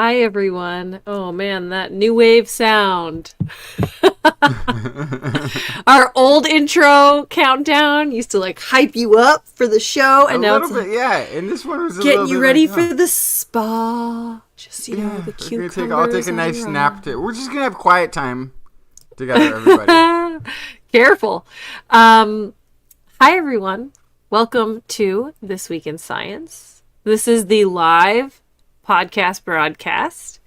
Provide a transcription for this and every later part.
Hi, everyone. Oh, man, that new wave sound. Our old intro countdown used to like hype you up for the show, and now it's like, yeah. And this one was a getting little you bit ready like, for the spa. Just the cucumbers. I'll take a nice nap. We're just gonna have quiet time together, everybody. Careful. Hi, everyone. Welcome to This Week in Science. This is the live podcast broadcast.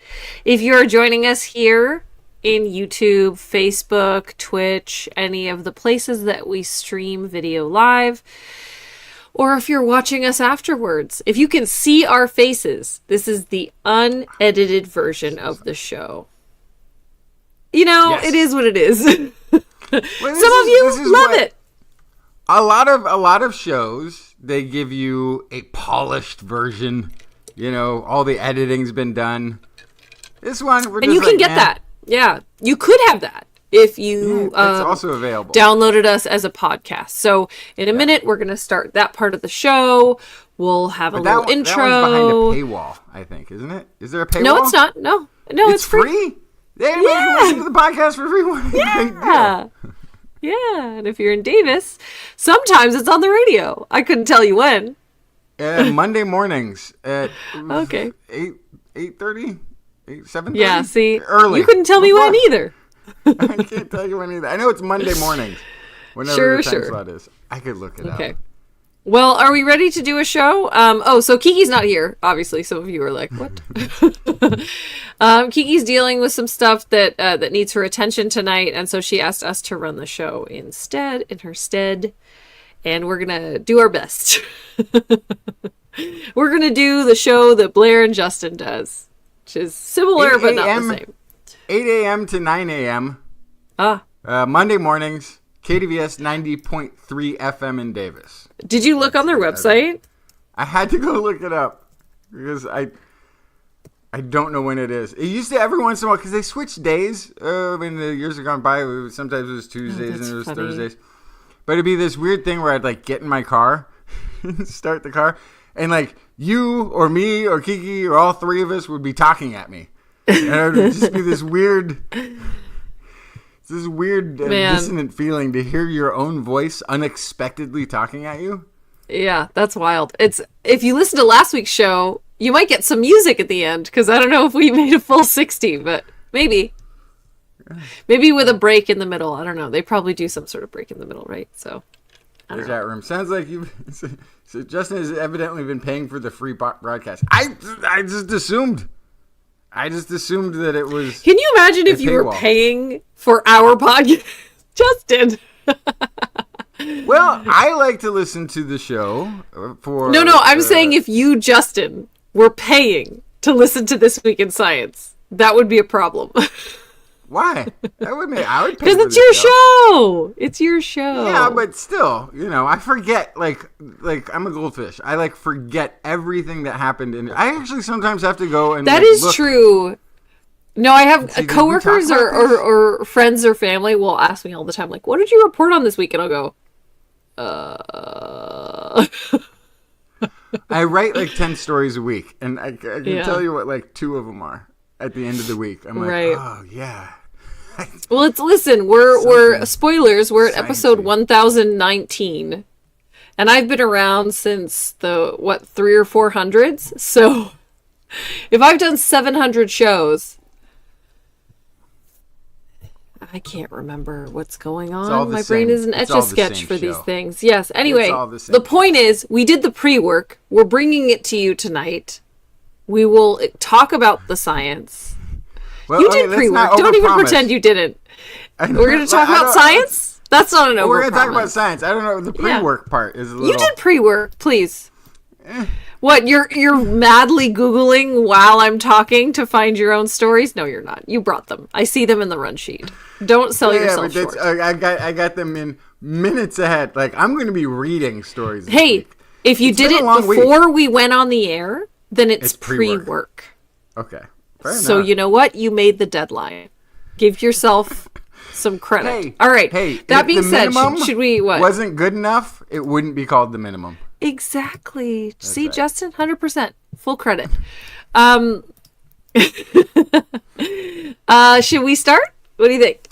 If you're joining us here in YouTube, Facebook, Twitch, any of the places that we stream video live, or if you're watching us afterwards, if you can see our faces, this is the unedited version of the show. You know, yes. It is what it is. Some of you love it. A lot of shows, they give you a polished version. You know, all the editing's been done. This one, we're and just you can get that. Yeah, you could have that if you it's also available. Downloaded us as a podcast. So in a minute, we're going to start that part of the show. We'll have a little intro. That one's behind a paywall, I think, isn't it? Is there a paywall? No, it's not. No, it's free. Yeah, you can listen to the podcast for free. Yeah. Yeah, and if you're in Davis, sometimes it's on the radio. I couldn't tell you when. Monday mornings at 8:30, 7:30. Yeah, see, early. You couldn't tell me when either. I can't tell you when either. I know it's Monday mornings. Whenever the time slot is. I could look it up. Okay. Well, are we ready to do a show? So Kiki's not here. Obviously, some of you are like, what? Kiki's dealing with some stuff that needs her attention tonight, and so she asked us to run the show in her stead, and we're gonna do our best. We're gonna do the show that Blair and Justin does, which is similar but not the same. 8 a.m. to 9 a.m. Monday mornings. KDVS 90.3 FM in Davis. Did you look on their website? I had to go look it up because I don't know when it is. It used to every once in a while because they switched days. In the years have gone by. Sometimes it was Tuesdays and it was Thursdays. But it'd be this weird thing where I'd like get in my car, start the car, and like you or me or Kiki or all three of us would be talking at me, and it would just be this weird. This weird dissonant feeling to hear your own voice unexpectedly talking at you. Yeah, that's wild. It's if you listen to last week's show, you might get some music at the end because I don't know if we made a full 60, but maybe with a break in the middle. I don't know. They probably do some sort of break in the middle, right? So the chat room sounds like you. So Justin has evidently been paying for the free broadcast. I just assumed. That it was. Can you imagine if you were paying for our podcast, Justin? Well, I like to listen to the show for. No, I'm saying if you, Justin, were paying to listen to This Week in Science, that would be a problem. Why? I would pay. Because it's your show. It's your show. Yeah, but still, I forget. Like I'm a goldfish. I forget everything that happened. I actually sometimes have to go and. That is true. No, I have coworkers or friends or family will ask me all the time, like, "What did you report on this week?" And I'll go, I write 10 stories a week, and I can tell you what 2 of them are at the end of the week. I'm like, oh yeah. Well, we're spoilers. We're at episode 1019, and I've been around since the 300 or 400s. So, if I've done 700 shows, I can't remember what's going on. My brain is an Etch-a-Sketch for these things. Yes. Anyway, the point is, we did the pre-work. We're bringing it to you tonight. We will talk about the science. Well, you did pre-work. Don't even pretend you didn't. We're going to talk about science? That's not an overpromise. We're going to talk about science. I don't know. The pre-work part is a little... You did pre-work, please. What, you're madly Googling while I'm talking to find your own stories? No, you're not. You brought them. I see them in the run sheet. Don't sell yourself short. I got them in minutes ahead. I'm going to be reading stories this week. If you did it before we went on the air, then it's pre-work. Okay. So you know what? You made the deadline. Give yourself some credit. Hey, all right. Hey, that being said, should we what? Wasn't good enough, it wouldn't be called the minimum. Exactly. That's See, right. Justin, 100% full credit. Should we start? What do you think?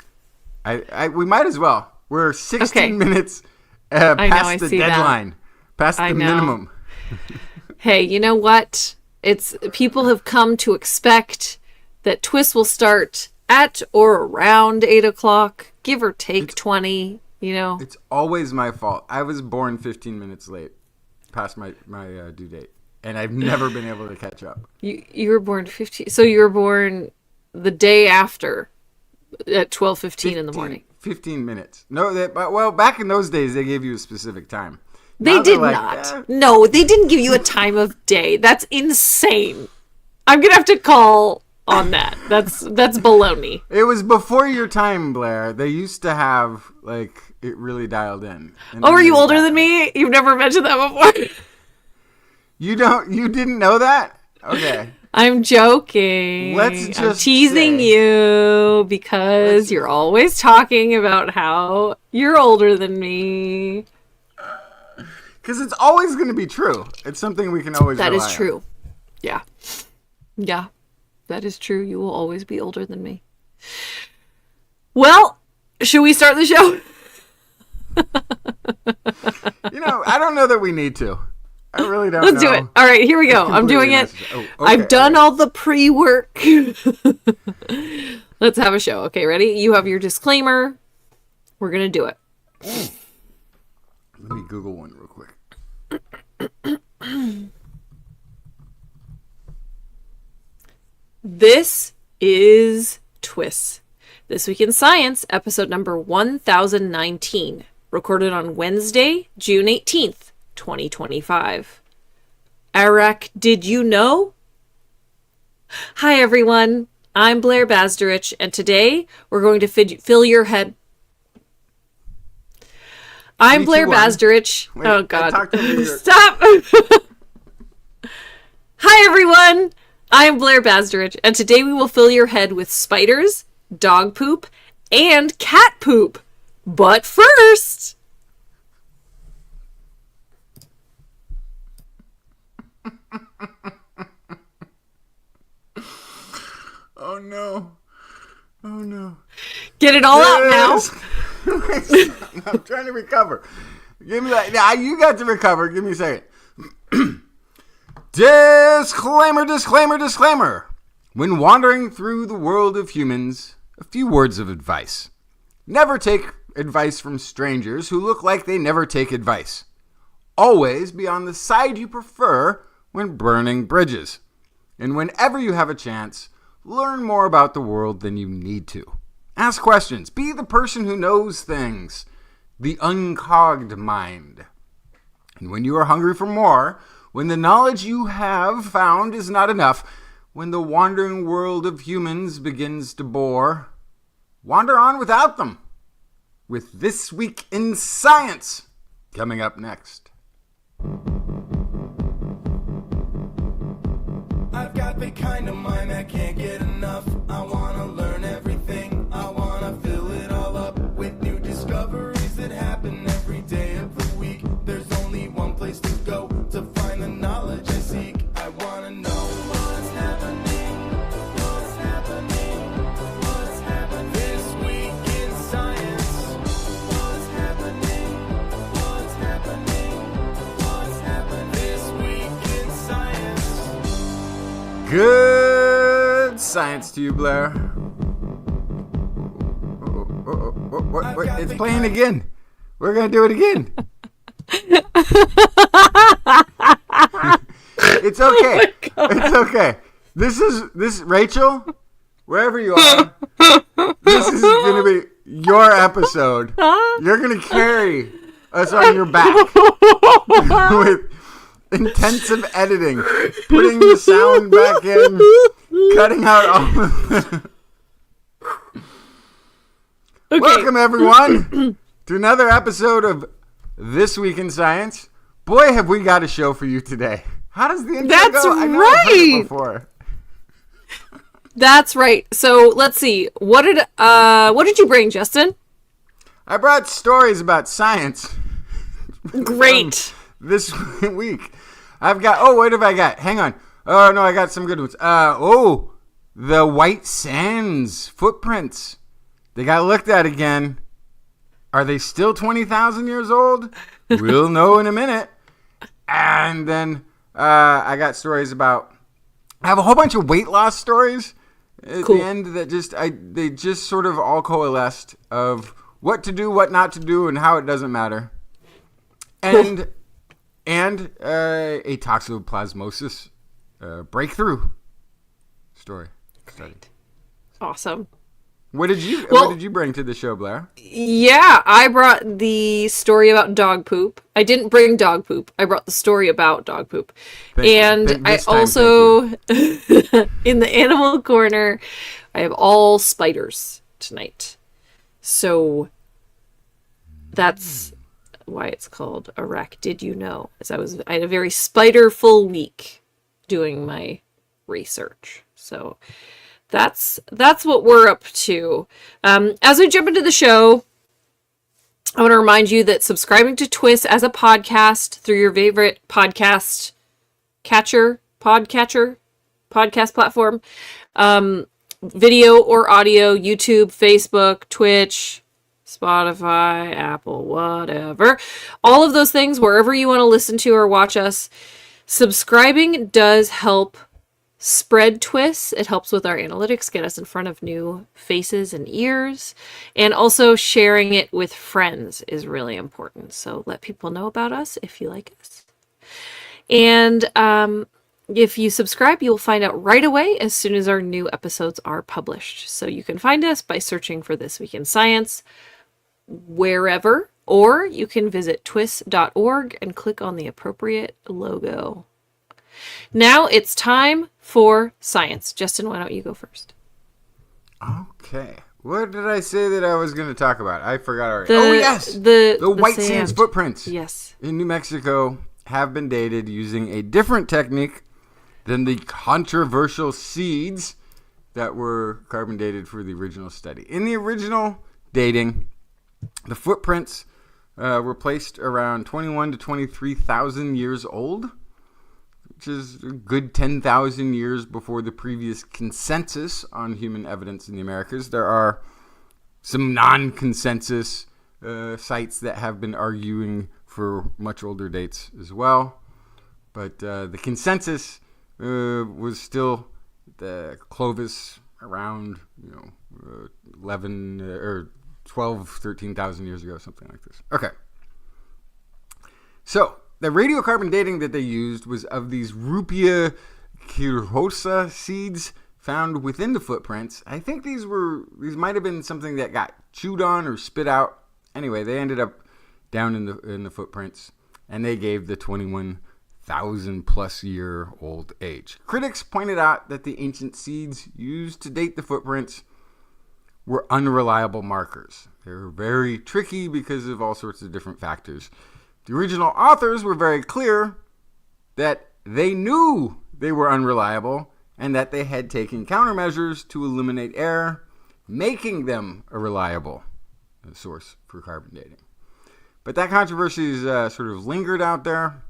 We might as well. We're 16 minutes past the deadline, past the minimum. Hey, you know what? People have come to expect that TWIS will start at or around 8 o'clock, give or take 20. You know, it's always my fault. I was born 15 minutes late, past my due date, and I've never been able to catch up. You were born 15, so you were born the day after at 12:15 in the morning. 15 minutes. No, well, back in those days, they gave you a specific time. They did not. No, they didn't give you a time of day. That's insane. I'm gonna have to call on that. That's baloney. It was before your time, Blair. They used to have it really dialed in. Oh, are you older than me? You've never mentioned that before. You didn't know that? Okay. I'm joking. I'm teasing you because you're always talking about how you're older than me. Because it's always going to be true. It's something we can always rely on. That is true. Yeah. Yeah. That is true. You will always be older than me. Well, should we start the show? I don't know that we need to. I really don't Let's do it. All right, here we go. I'm doing it. Oh, okay. I've done all the pre-work. Let's have a show. Okay, ready? You have your disclaimer. We're going to do it. Let me Google one real quick. This is TWIS. This Week in Science, episode number 1019. Recorded on Wednesday, June 18th. 2025. Arach-did-you-know? Hi everyone, I'm Blair Bazdarich, and today we're going to fill your head. I'm Blair Bazdarich. Wait, oh God, stop! Hi everyone, I'm Blair Bazdarich, and today we will fill your head with spiders, dog poop, and cat poop. But first... Oh no. Get it all out now. I'm trying to recover. Give me that. Yeah, you got to recover. Give me a second. Disclaimer. When wandering through the world of humans, a few words of advice. Never take advice from strangers who look like they never take advice. Always be on the side you prefer when burning bridges. And whenever you have a chance, learn more about the world than you need to. Ask questions. Be the person who knows things. The uncogged mind. And when you are hungry for more, when the knowledge you have found is not enough, when the wandering world of humans begins to bore, wander on without them. With This Week in Science coming up next. I've got the kind of mind that can't get enough. I want to learn everything. I want to fill it all up with new discoveries that happen every day of the week. There's only one place to go to find the knowledge I seek. I want to know what's happening. What's happening? What's happening this week in science? What's happening? What's happening? What's happening this week in science? Good science to you, Blair. What? It's playing again. We're going to do it again. It's okay. It's okay. This Rachel, wherever you are, this is going to be your episode. You're going to carry us on your back with intensive editing, putting the sound back in, cutting out all of the... Okay. Welcome, everyone, to another episode of This Week in Science. Boy, have we got a show for you today. How does the intro go? I know I've heard it before. That's right. So let's see. What did you bring, Justin? I brought stories about science. Great. This week. I've got, what have I got? Hang on. Oh, no, I got some good ones. the White Sands footprints. They got looked at again. Are they still 20,000 years old? We'll know in a minute. And then I got stories about... I have a whole bunch of weight loss stories at the end that they just sort of all coalesced of what to do, what not to do, and how it doesn't matter. And a toxoplasmosis breakthrough story. Great. Awesome. What did you bring to the show, Blair? Yeah, I brought the story about dog poop. I didn't bring dog poop. I brought the story about dog poop. I also, in the animal corner, I have all spiders tonight. So that's why it's called Arach-did-you-know. As I had a very spider-full week doing my research. So that's what we're up to. As we jump into the show, I want to remind you that subscribing to TWIS as a podcast through your favorite podcast platform, video or audio, YouTube, Facebook, Twitch, Spotify, Apple, whatever. All of those things, wherever you want to listen to or watch us, subscribing does help spread TWIS. It helps with our analytics, get us in front of new faces and ears, and also sharing it with friends is really important. So let people know about us if you like us. And if you subscribe, you'll find out right away as soon as our new episodes are published. So you can find us by searching for This Week in Science wherever, or you can visit twis.org and click on the appropriate logo. Now it's time for science. Justin, why don't you go first? Okay. What did I say that I was going to talk about? I forgot already. The White Sands footprints. Yes. In New Mexico have been dated using a different technique than the controversial seeds that were carbon dated for the original study. In the original dating, the footprints were placed around 21 to 23,000 years old, which is a good 10,000 years before the previous consensus on human evidence in the Americas. There are some non-consensus sites that have been arguing for much older dates as well. But the consensus was still the Clovis around 11 or 12, 13,000 years ago, something like this. Okay. So the radiocarbon dating that they used was of these Rupia cirrhosa seeds found within the footprints. I think these might have been something that got chewed on or spit out. Anyway, they ended up down in the footprints, and they gave the 21,000 plus year old age. Critics pointed out that the ancient seeds used to date the footprints were unreliable markers. They were very tricky because of all sorts of different factors. The original authors were very clear that they knew they were unreliable and that they had taken countermeasures to eliminate error, making them a reliable source for carbon dating. But that controversy is sort of lingered out there,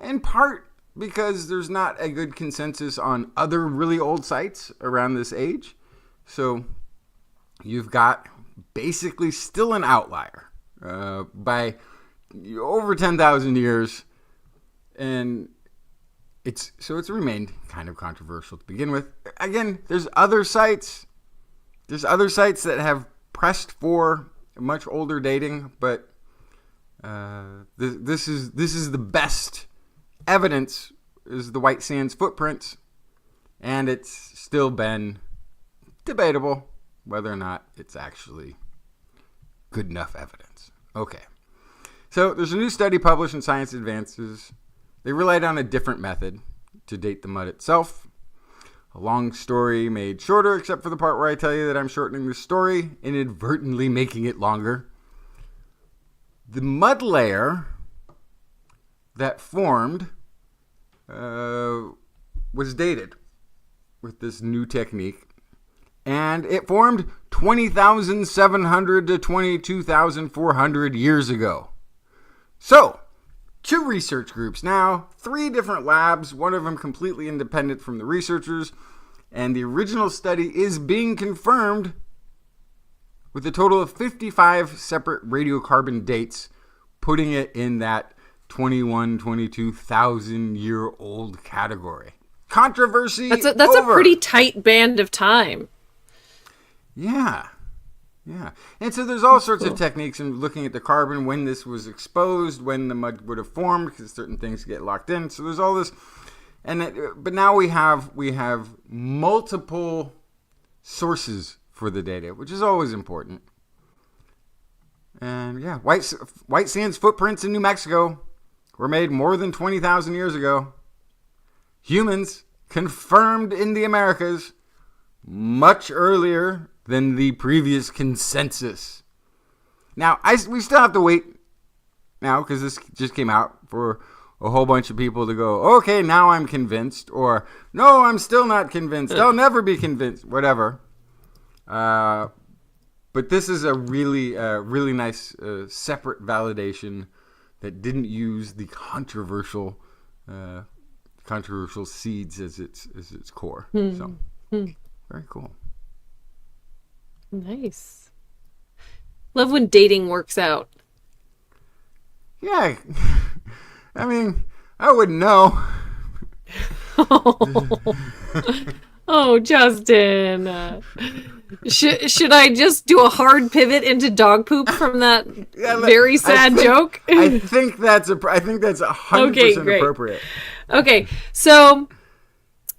in part because there's not a good consensus on other really old sites around this age. So you've got basically still an outlier by over 10,000 years, and it's remained kind of controversial to begin with. Again, there's other sites that have pressed for much older dating, but this is the best evidence, is the White Sands footprints, and it's still been debatable whether or not it's actually good enough evidence. Okay. So there's a new study published in Science Advances. They relied on a different method to date the mud itself. A long story made shorter, except for the part where I tell you that I'm shortening the story, inadvertently making it longer. The mud layer that formed was dated with this new technique. And it formed 20,700 to 22,400 years ago. So, 2 research groups now, 3 different labs, one of them completely independent from the researchers, And the original study is being confirmed with a total of 55 separate radiocarbon dates, putting it in that 22,000-year-old category. Controversy. That's a over. pretty tight band of time. Yeah. And so there's all sorts of techniques in looking at the carbon, when this was exposed, when the mud would have formed, because certain things get locked in. So there's all this, but now we have multiple sources for the data, which is always important. And yeah, white sands footprints in New Mexico were made more than 20,000 years ago. Humans confirmed in the Americas much earlier than the previous consensus. Now, we still have to wait now, because this just came out, for a whole bunch of people to go, okay, now I'm convinced, or no, I'm still not convinced. I'll never be convinced, whatever. But this is a really nice separate validation that didn't use the controversial seeds as its core. So very cool. Nice. Love when dating works out. Yeah. I mean, I wouldn't know. Oh, Justin. Should I just do a hard pivot into dog poop from that very sad joke? I think that's 100% appropriate. Okay, so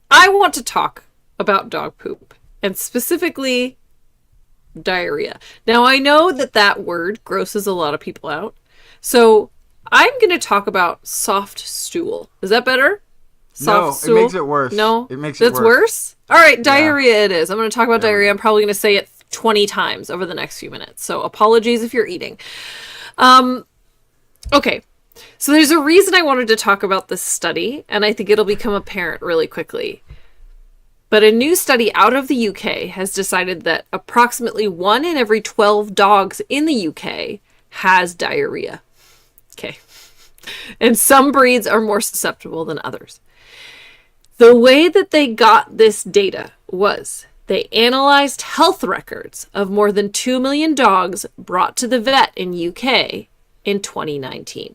I want to talk about dog poop, and specifically diarrhea. Now, I know that word grosses a lot of people out, so I'm going to talk about soft stool. Is that better? Soft stool? It makes it worse. No? It makes it worse. That's worse? All right, diarrhea it is. I'm going to talk about diarrhea. I'm probably going to say it 20 times over the next few minutes, so apologies if you're eating. Okay, so there's a reason I wanted to talk about this study, and I think it'll become apparent really quickly. But a new study out of the UK has decided that approximately 1 in every 12 dogs in the UK has diarrhea. Okay. And some breeds are more susceptible than others. The way that they got this data was they analyzed health records of more than 2 million dogs brought to the vet in UK in 2019.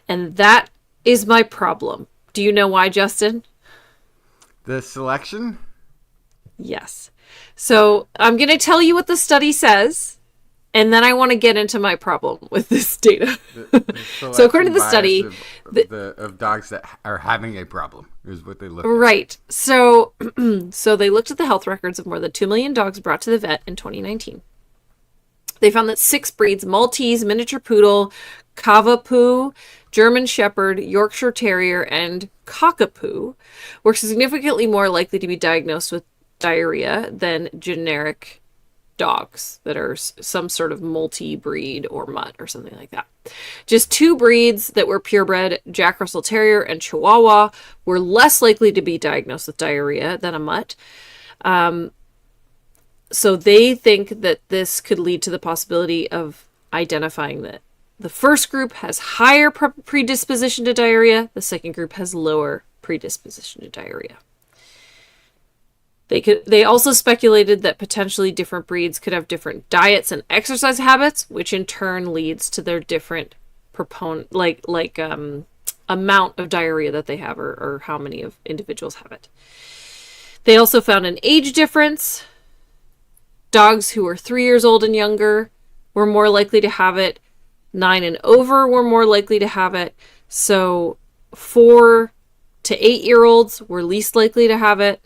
And that is my problem. Do you know why, Justin? The selection? Yes. So I'm going to tell you what the study says, and then I want to get into my problem with this data. So according to the study, of dogs that are having a problem is what they look at. Right. So they looked at the health records of more than 2 million dogs brought to the vet in 2019. They found that 6 breeds, Maltese, Miniature Poodle, Cavapoo, German Shepherd, Yorkshire Terrier, and Cockapoo, were significantly more likely to be diagnosed with diarrhea than generic dogs that are some sort of multi-breed or mutt or something like that. Just 2 breeds that were purebred, Jack Russell Terrier and Chihuahua, were less likely to be diagnosed with diarrhea than a mutt. So they think that this could lead to the possibility of identifying that the first group has higher predisposition to diarrhea, the second group has lower predisposition to diarrhea. They also speculated that potentially different breeds could have different diets and exercise habits, which in turn leads to their different amount of diarrhea that they have, or how many of individuals have it. They also found an age difference. Dogs who were 3 years old and younger were more likely to have it. 9 and over were more likely to have it. So 4 to 8-year-olds were least likely to have it.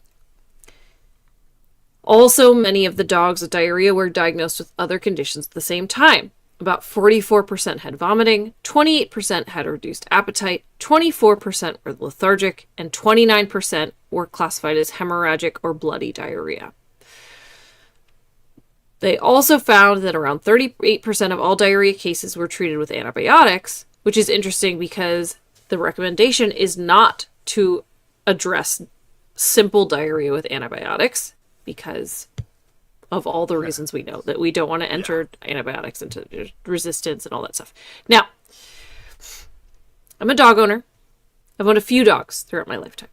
Also, many of the dogs with diarrhea were diagnosed with other conditions at the same time. About 44% had vomiting, 28% had reduced appetite, 24% were lethargic, and 29% were classified as hemorrhagic or bloody diarrhea. They also found that around 38% of all diarrhea cases were treated with antibiotics, which is interesting because the recommendation is not to address simple diarrhea with antibiotics because of all the reasons we know, that we don't want to enter antibiotics into resistance and all that stuff. Now, I'm a dog owner. I've owned a few dogs throughout my lifetime.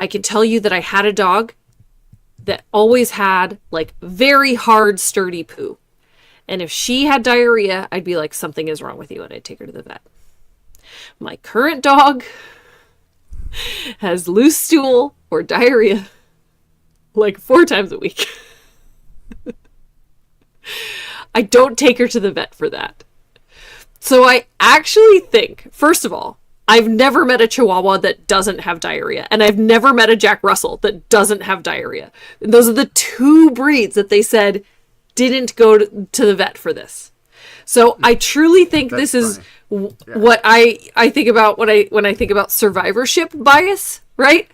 I can tell you that I had a dog that always had like very hard, sturdy poo. And if she had diarrhea, I'd be like, something is wrong with you, and I'd take her to the vet. My current dog has loose stool or diarrhea like 4 times a week. I don't take her to the vet for that. So I actually think, first of all, I've never met a Chihuahua that doesn't have diarrhea. And I've never met a Jack Russell that doesn't have diarrhea. And those are the 2 breeds that they said didn't go to the vet for this. So I truly think this is what I think about when I think about survivorship bias, right?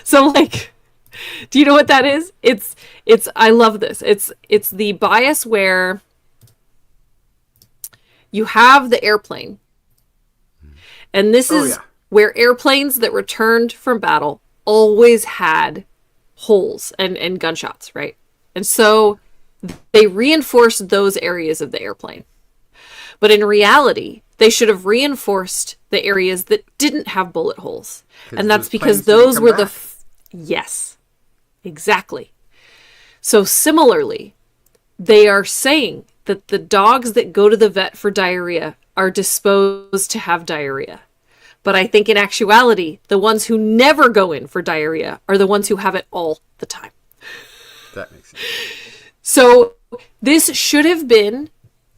So like, do you know what that is? It's I love this. It's the bias where you have the airplane. And this is where airplanes that returned from battle always had holes and gunshots, right? And so they reinforced those areas of the airplane. But in reality, they should have reinforced the areas that didn't have bullet holes. And that's because those were the... Yes, exactly. So similarly, they are saying that the dogs that go to the vet for diarrhea are disposed to have diarrhea. But I think in actuality, the ones who never go in for diarrhea are the ones who have it all the time. That makes sense. So this should have been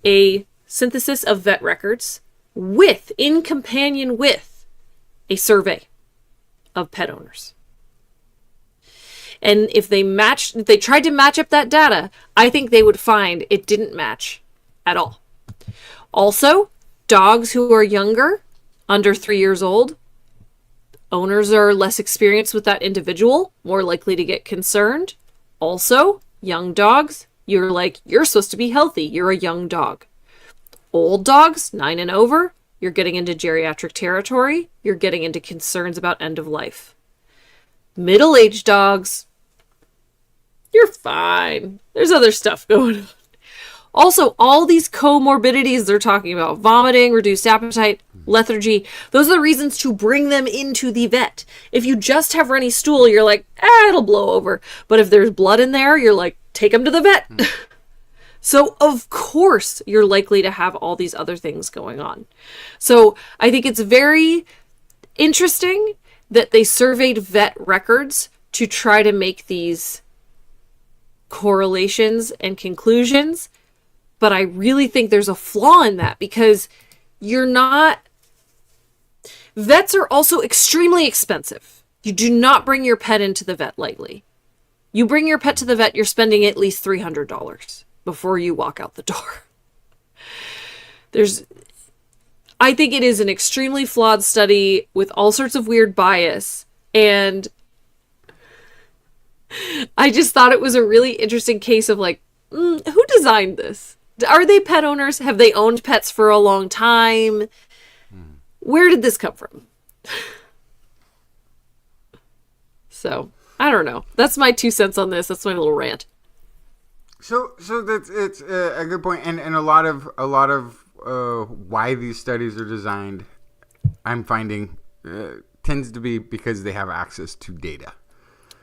a synthesis of vet records in companion with a survey of pet owners. And if they tried to match up that data, I think they would find it didn't match at all. Also, dogs who are younger, under 3 years old, owners are less experienced with that individual, more likely to get concerned. Also, young dogs, you're supposed to be healthy. You're a young dog. Old dogs, 9 and over, you're getting into geriatric territory. You're getting into concerns about end of life. Middle-aged dogs, you're fine. There's other stuff going on. Also, all these comorbidities they're talking about, vomiting, reduced appetite, lethargy, those are the reasons to bring them into the vet. If you just have runny stool, you're like, it'll blow over. But if there's blood in there, you're like, take them to the vet. So, of course, you're likely to have all these other things going on. So, I think it's very interesting that they surveyed vet records to try to make these correlations and conclusions. But I really think there's a flaw in that because vets are also extremely expensive. You do not bring your pet into the vet lightly. You bring your pet to the vet, you're spending at least $300 before you walk out the door. I think it is an extremely flawed study with all sorts of weird bias. And I just thought it was a really interesting case of like, who designed this? Are they pet owners? Have they owned pets for a long time? Where did this come from? So, I don't know. That's my 2 cents on this. That's my little rant. So it's a good point, and a lot of why these studies are designed, I'm finding, tends to be because they have access to data,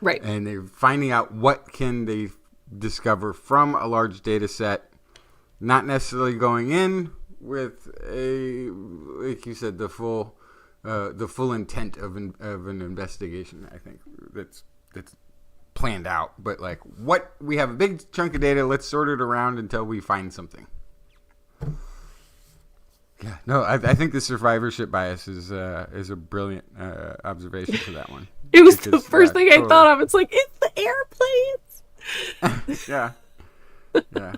right? And they're finding out what can they discover from a large data set. Not necessarily going in with like you said, the full intent of an investigation. I think that's planned out. But like, what we have a big chunk of data. Let's sort it around until we find something. Yeah, no, I think the survivorship bias is a brilliant observation for that one. It was the first thing I thought of. It's like, it's the airplanes. Yeah.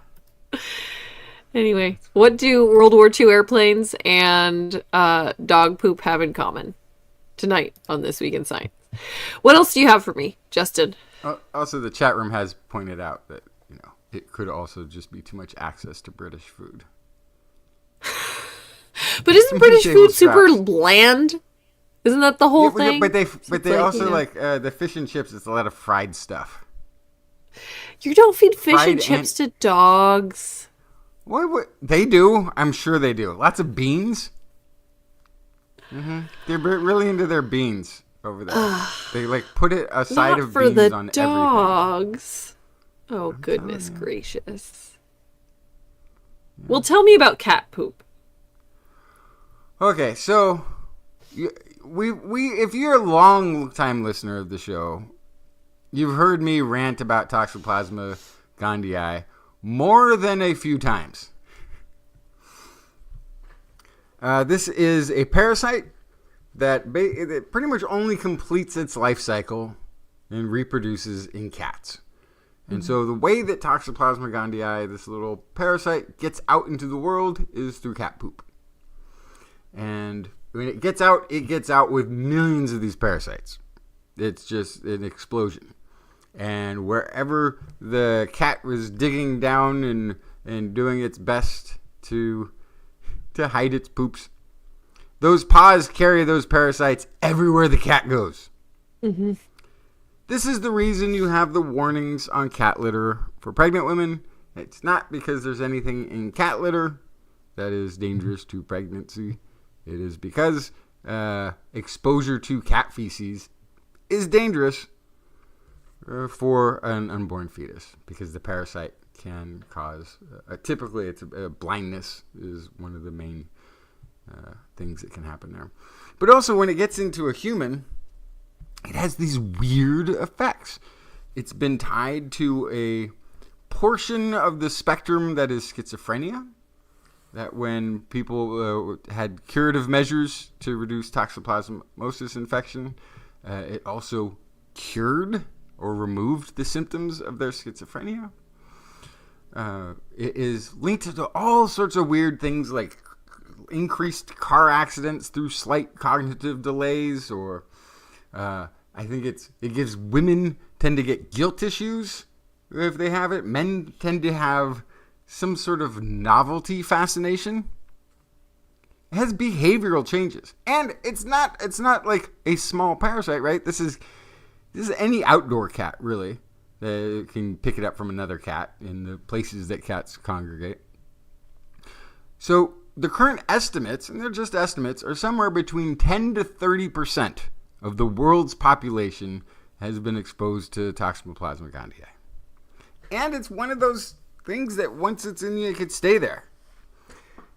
Anyway, what do World War II airplanes and dog poop have in common tonight on This Week in Science? What else do you have for me, Justin? Also, the chat room has pointed out that it could also just be too much access to British food. But isn't British food super bland? Isn't that the whole thing? But they also like the fish and chips. It's a lot of fried stuff. You don't feed fish and chips to dogs. What? They do. I'm sure they do. Lots of beans. Mm-hmm. They're really into their beans. over there. They like put it a side Not of for beans the on dogs. Oh, I'm goodness telling you. gracious. Well, tell me about cat poop. everything. Okay, so we if you're a long time listener of the show, you've heard me rant about Toxoplasma gondii more than a few times. This is a parasite that it pretty much only completes its life cycle and reproduces in cats. And so the way that Toxoplasma gondii, this little parasite, gets out into the world is through cat poop. And when it gets out with millions of these parasites. It's just an explosion. And wherever the cat was digging down and doing its best to hide its poops, those paws carry those parasites everywhere the cat goes. Mm-hmm. This is the reason you have the warnings on cat litter for pregnant women. It's not because there's anything in cat litter that is dangerous to pregnancy. It is because exposure to cat feces is dangerous for an unborn fetus, because the parasite can cause typically it's blindness is one of the main things that can happen there. But also when it gets into a human, it has these weird effects. It's been tied to a portion of the spectrum that is schizophrenia, that when people had curative measures to reduce toxoplasmosis infection, it also cured or removed the symptoms of their schizophrenia. It is linked to all sorts of weird things like increased car accidents through slight cognitive delays, or I think it gives women tend to get guilt issues if they have it. Men tend to have some sort of novelty fascination. It has behavioral changes, and it's not like a small parasite, right? This is any outdoor cat really that can pick it up from another cat in the places that cats congregate. So the current estimates, and they're just estimates, are somewhere between 10 to 30% of the world's population has been exposed to Toxoplasma gondii. And it's one of those things that once it's in you, it could stay there.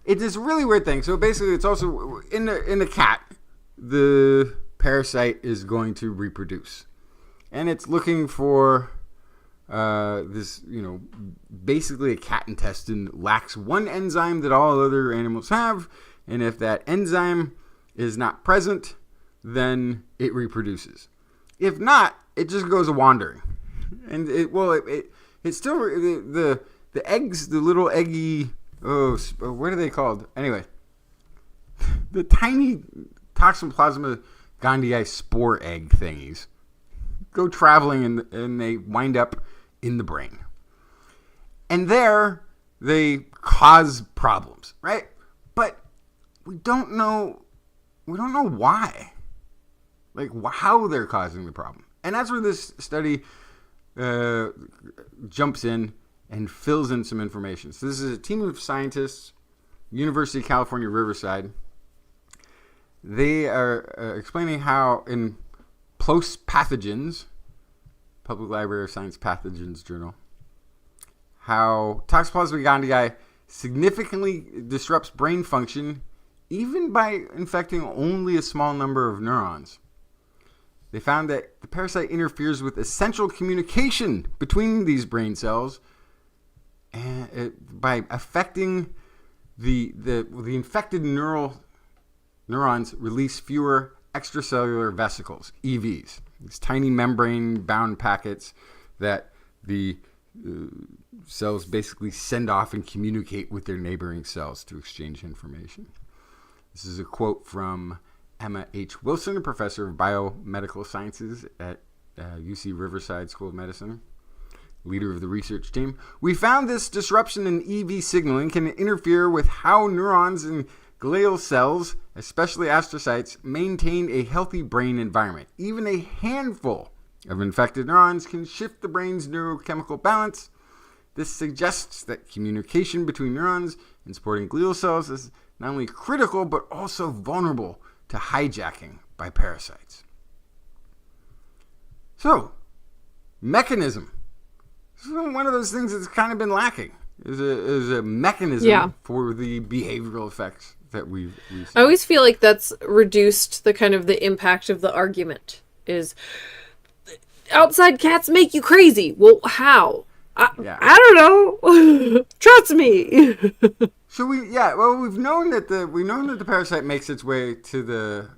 It's this really weird thing. So basically, it's also in the cat, the parasite is going to reproduce, and it's looking for this. Basically, a cat intestine lacks one enzyme that all other animals have, and if that enzyme is not present, then it reproduces. If not, it just goes wandering, and it's still the eggs, the little eggy. Oh, what are they called? Anyway, the tiny Toxoplasma gondii spore egg thingies go traveling and they wind up in the brain. And there they cause problems, right? But we don't know why. Like how they're causing the problem. And that's where this study jumps in and fills in some information. So this is a team of scientists, University of California, Riverside. They are explaining how in PLOS Pathogens, Public Library of Science Pathogens Journal, how Toxoplasma gondii significantly disrupts brain function even by infecting only a small number of neurons. They found that the parasite interferes with essential communication between these brain cells, and by affecting the infected neurons release fewer extracellular vesicles, EVs, these tiny membrane-bound packets that the cells basically send off and communicate with their neighboring cells to exchange information. This is a quote from Emma H. Wilson, a professor of biomedical sciences at UC Riverside School of Medicine, leader of the research team. We found this disruption in EV signaling can interfere with how neurons and glial cells, especially astrocytes, maintain a healthy brain environment. Even a handful of infected neurons can shift the brain's neurochemical balance. This suggests that communication between neurons and supporting glial cells is not only critical, but also vulnerable to hijacking by parasites. So, mechanism. This is one of those things that's kind of been lacking. Is a mechanism for the behavioral effects that we've seen. I always feel like that's reduced the kind of the impact of the argument is outside cats make you crazy. Well, how? I don't know. Trust me. So we've known that the parasite makes its way to the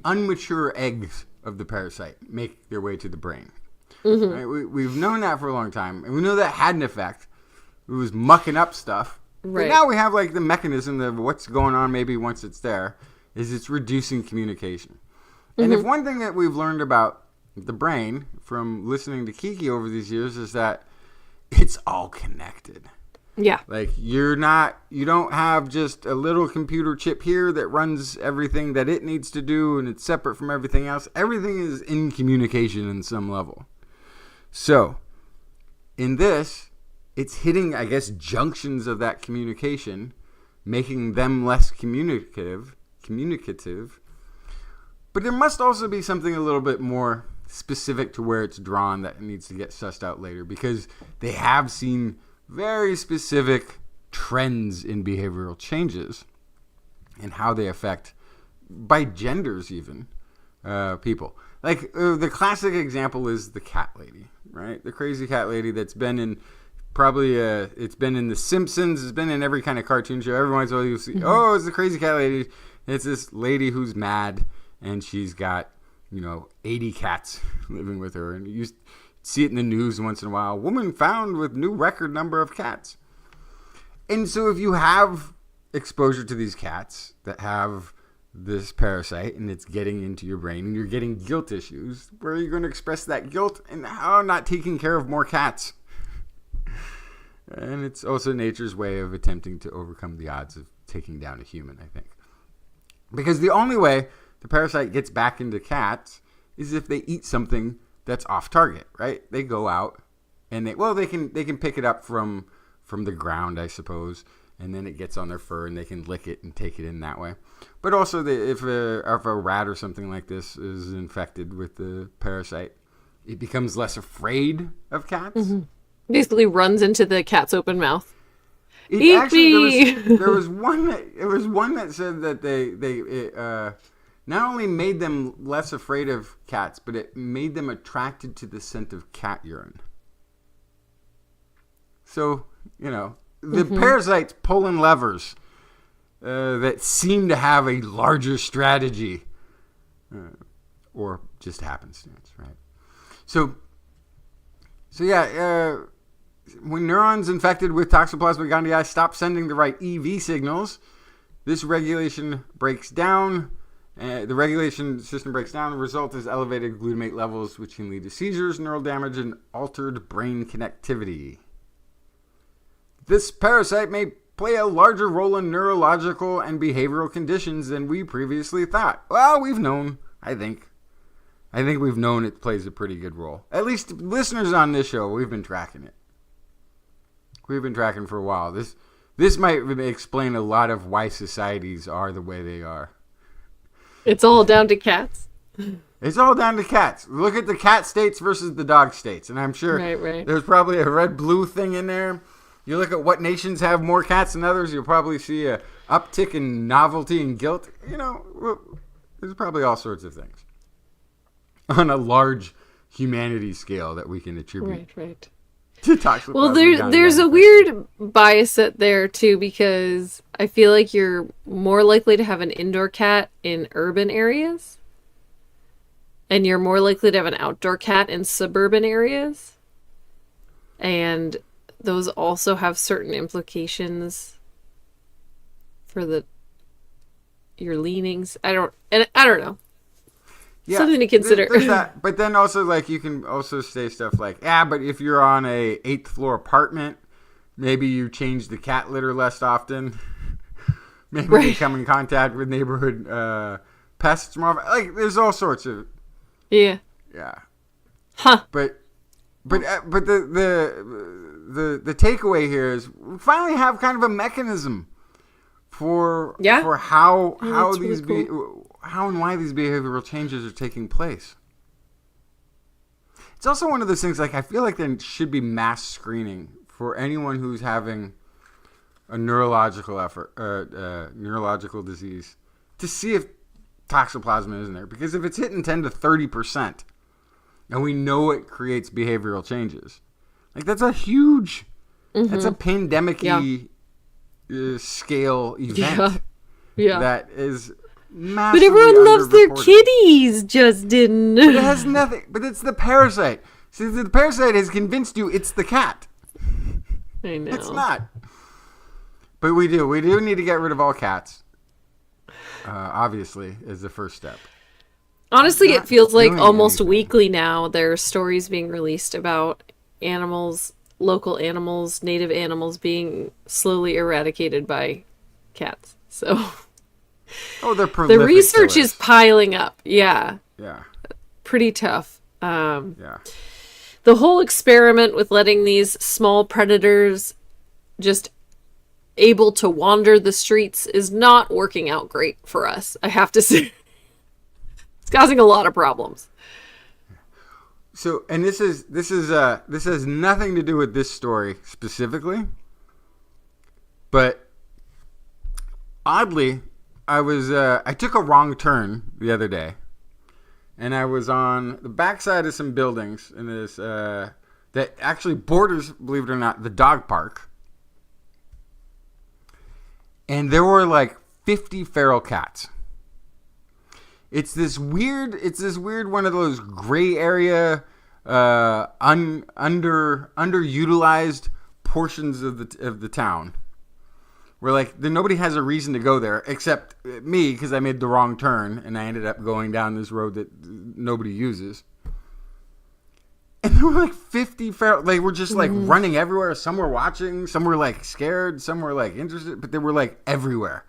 unmature eggs of the parasite make their way to the brain. Mm-hmm. Right? We've known that for a long time, and we know that had an effect. It was mucking up stuff. Right. But now we have like the mechanism of what's going on. Maybe once it's there, is it's reducing communication. Mm-hmm. And if one thing that we've learned about the brain from listening to Kiki over these years is that it's all connected. Yeah. Like you don't have just a little computer chip here that runs everything that it needs to do and it's separate from everything else. Everything is in communication in some level. So, in this, it's hitting, I guess, junctions of that communication, making them less communicative. But there must also be something a little bit more specific to where it's drawn that needs to get sussed out later, because they have seen very specific trends in behavioral changes and how they affect, by genders even, people. Like the classic example is the cat lady, right? The crazy cat lady that's been in it's been in The Simpsons, it's been in every kind of cartoon show. Every once in a while you'll see, oh, it's the crazy cat lady. It's this lady who's mad and she's got 80 cats living with her, and you see it in the news once in a while. Woman found with new record number of cats. And so if you have exposure to these cats that have this parasite and it's getting into your brain and you're getting guilt issues, where are you going to express that guilt? And how not taking care of more cats? And it's also nature's way of attempting to overcome the odds of taking down a human, I think. Because the only way the parasite gets back into cats is if they eat something that's off target, right? They go out and they can pick it up from the ground, I suppose, and then it gets on their fur and they can lick it and take it in that way. But also if a rat or something like this is infected with the parasite, it becomes less afraid of cats. Mm-hmm. Basically runs into the cat's open mouth. There was one that said that they not only made them less afraid of cats, but it made them attracted to the scent of cat urine. So, the parasite's pulling levers that seem to have a larger strategy, or just happenstance, right? So yeah, when neurons infected with Toxoplasma gondii stop sending the right EV signals, this regulation breaks down. The regulation system breaks down. The result is elevated glutamate levels, which can lead to seizures, neural damage, and altered brain connectivity. This parasite may play a larger role in neurological and behavioral conditions than we previously thought. Well, we've known, I think we've known it plays a pretty good role. At least listeners on this show, we've been tracking it. We've been tracking for a while. This might explain a lot of why societies are the way they are. It's all down to cats. It's all down to cats. Look at the cat states versus the dog states, and I'm sure there's probably a red-blue thing in there. You look at what nations have more cats than others, you'll probably see a uptick in novelty and guilt. There's probably all sorts of things on a large humanity scale that we can attribute. Right. To Toxoplasma well, there's a weird bias at there too, because I feel like you're more likely to have an indoor cat in urban areas, and you're more likely to have an outdoor cat in suburban areas, and those also have certain implications for your leanings. I don't know. Yeah, something to consider. There's that. But then also, like, you can also say stuff like, but if you're on a 8th floor apartment, maybe you change the cat litter less often. Maybe you come in contact with neighborhood pests more. Like, there's all sorts of. Yeah. Huh. But the takeaway here is we finally have kind of a mechanism for how these really cool. How and why these behavioral changes are taking place. It's also one of those things, like, I feel like there should be mass screening for anyone who's having a neurological disease to see if toxoplasma is in there. Because if it's hitting 10 to 30%, and we know it creates behavioral changes, like, that's a huge, that's a pandemic-y scale event. That is massively But everyone loves their underreported. kitties, Justin. But it has nothing. But it's the parasite. See, the parasite has convinced you it's the cat. I know. It's not. But we do. We do need to get rid of all cats. Obviously, is the first step. Honestly, it feels like doing almost anything. weekly now there are stories being released about animals, local animals, native animals being slowly eradicated by cats. So Oh, they're the prolific research killers. is piling up. Yeah, Yeah. pretty tough. Yeah. The whole experiment with letting these small predators just able to wander the streets is not working out great for us, I have to say. It's causing a lot of problems. So, and this has nothing to do with this story specifically, but oddly, I took a wrong turn the other day, and I was on the backside of some buildings in this that actually borders, believe it or not, the dog park, and there were like 50 feral cats. It's this weird one of those gray area, underutilized portions of the town, where like nobody has a reason to go there except me, because I made the wrong turn and I ended up going down this road that nobody uses. And there were like 50 feral, like, we're just like running everywhere. Some were watching, some were like scared, some were like interested, but they were like everywhere.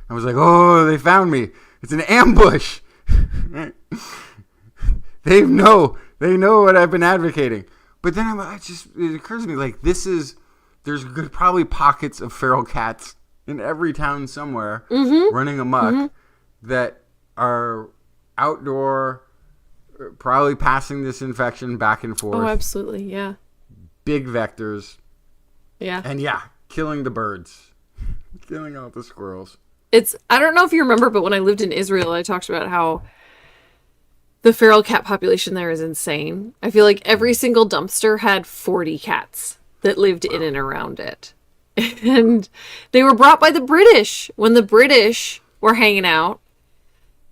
I was like, oh, they found me. It's an ambush. They know what I've been advocating. But then it occurs to me, like, there's probably pockets of feral cats in every town somewhere running amok that are outdoor, probably passing this infection back and forth. Oh, absolutely, yeah. Big vectors. Yeah. And killing the birds. Killing all the squirrels. I don't know if you remember, but when I lived in Israel, I talked about how the feral cat population there is insane. I feel like every single dumpster had 40 cats that lived in and around it. And they were brought by the British when the British were hanging out.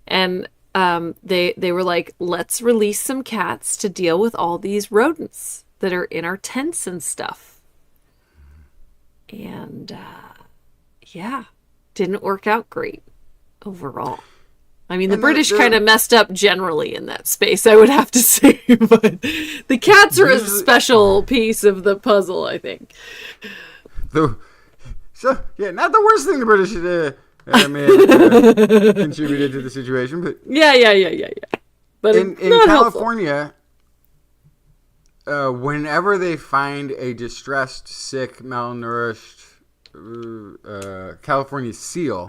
And they were like, let's release some cats to deal with all these rodents that are in our tents and stuff. And didn't work out great overall. I mean, the British kind of messed up generally in that space, I would have to say. But the cats are a special piece of the puzzle, I think. Not the worst thing the British contributed to the situation, but yeah. But in California, whenever they find a distressed, sick, malnourished California seal,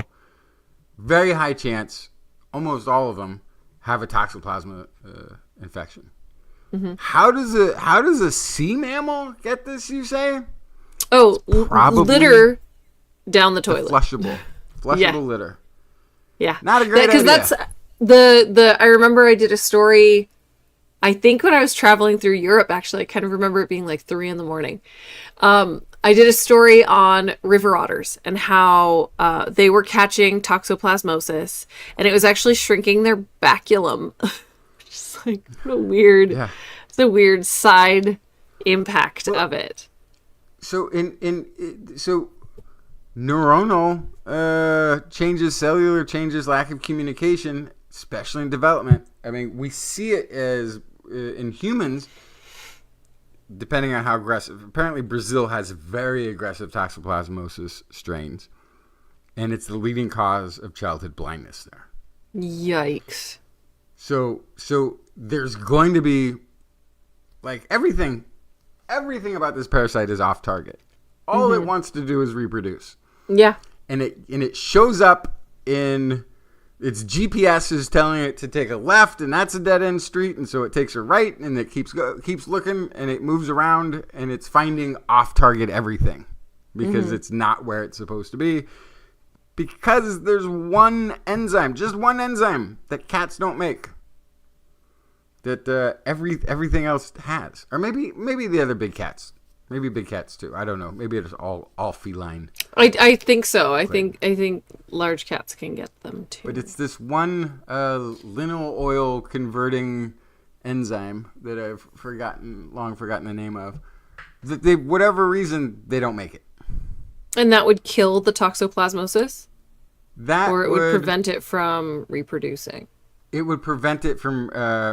very high chance, almost all of them have a toxoplasma infection. How does a sea mammal get this, you say? Oh, probably litter down the toilet. Flushable litter. Yeah, not a great idea. Because that's the. I remember I did a story. I think when I was traveling through Europe, actually, I kind of remember it being like 3 a.m. I did a story on river otters and how they were catching toxoplasmosis, and it was actually shrinking their baculum. Just like, what a weird, it's a weird side impact of it. So so neuronal changes, cellular changes, lack of communication, especially in development. I mean, we see it as in humans. Depending on how aggressive. Apparently, Brazil has very aggressive toxoplasmosis strains, and it's the leading cause of childhood blindness there. Yikes. So there's going to be, like, everything about this parasite is off target. All it wants to do is reproduce. Yeah. And it shows up in its GPS is telling it to take a left, and that's a dead end street, and so it takes a right, and it keeps looking, and it moves around, and it's finding off target everything because it's not where it's supposed to be. Because there's one enzyme, just one enzyme that cats don't make, that everything else has, or maybe the other big cats. Maybe big cats too. I don't know. Maybe it's all feline. I think so. I think large cats can get them too. But it's this one linol oil converting enzyme that I've long forgotten the name of. That they, whatever reason, they don't make it. And that would kill the toxoplasmosis? Or it would prevent it from reproducing? It would prevent it from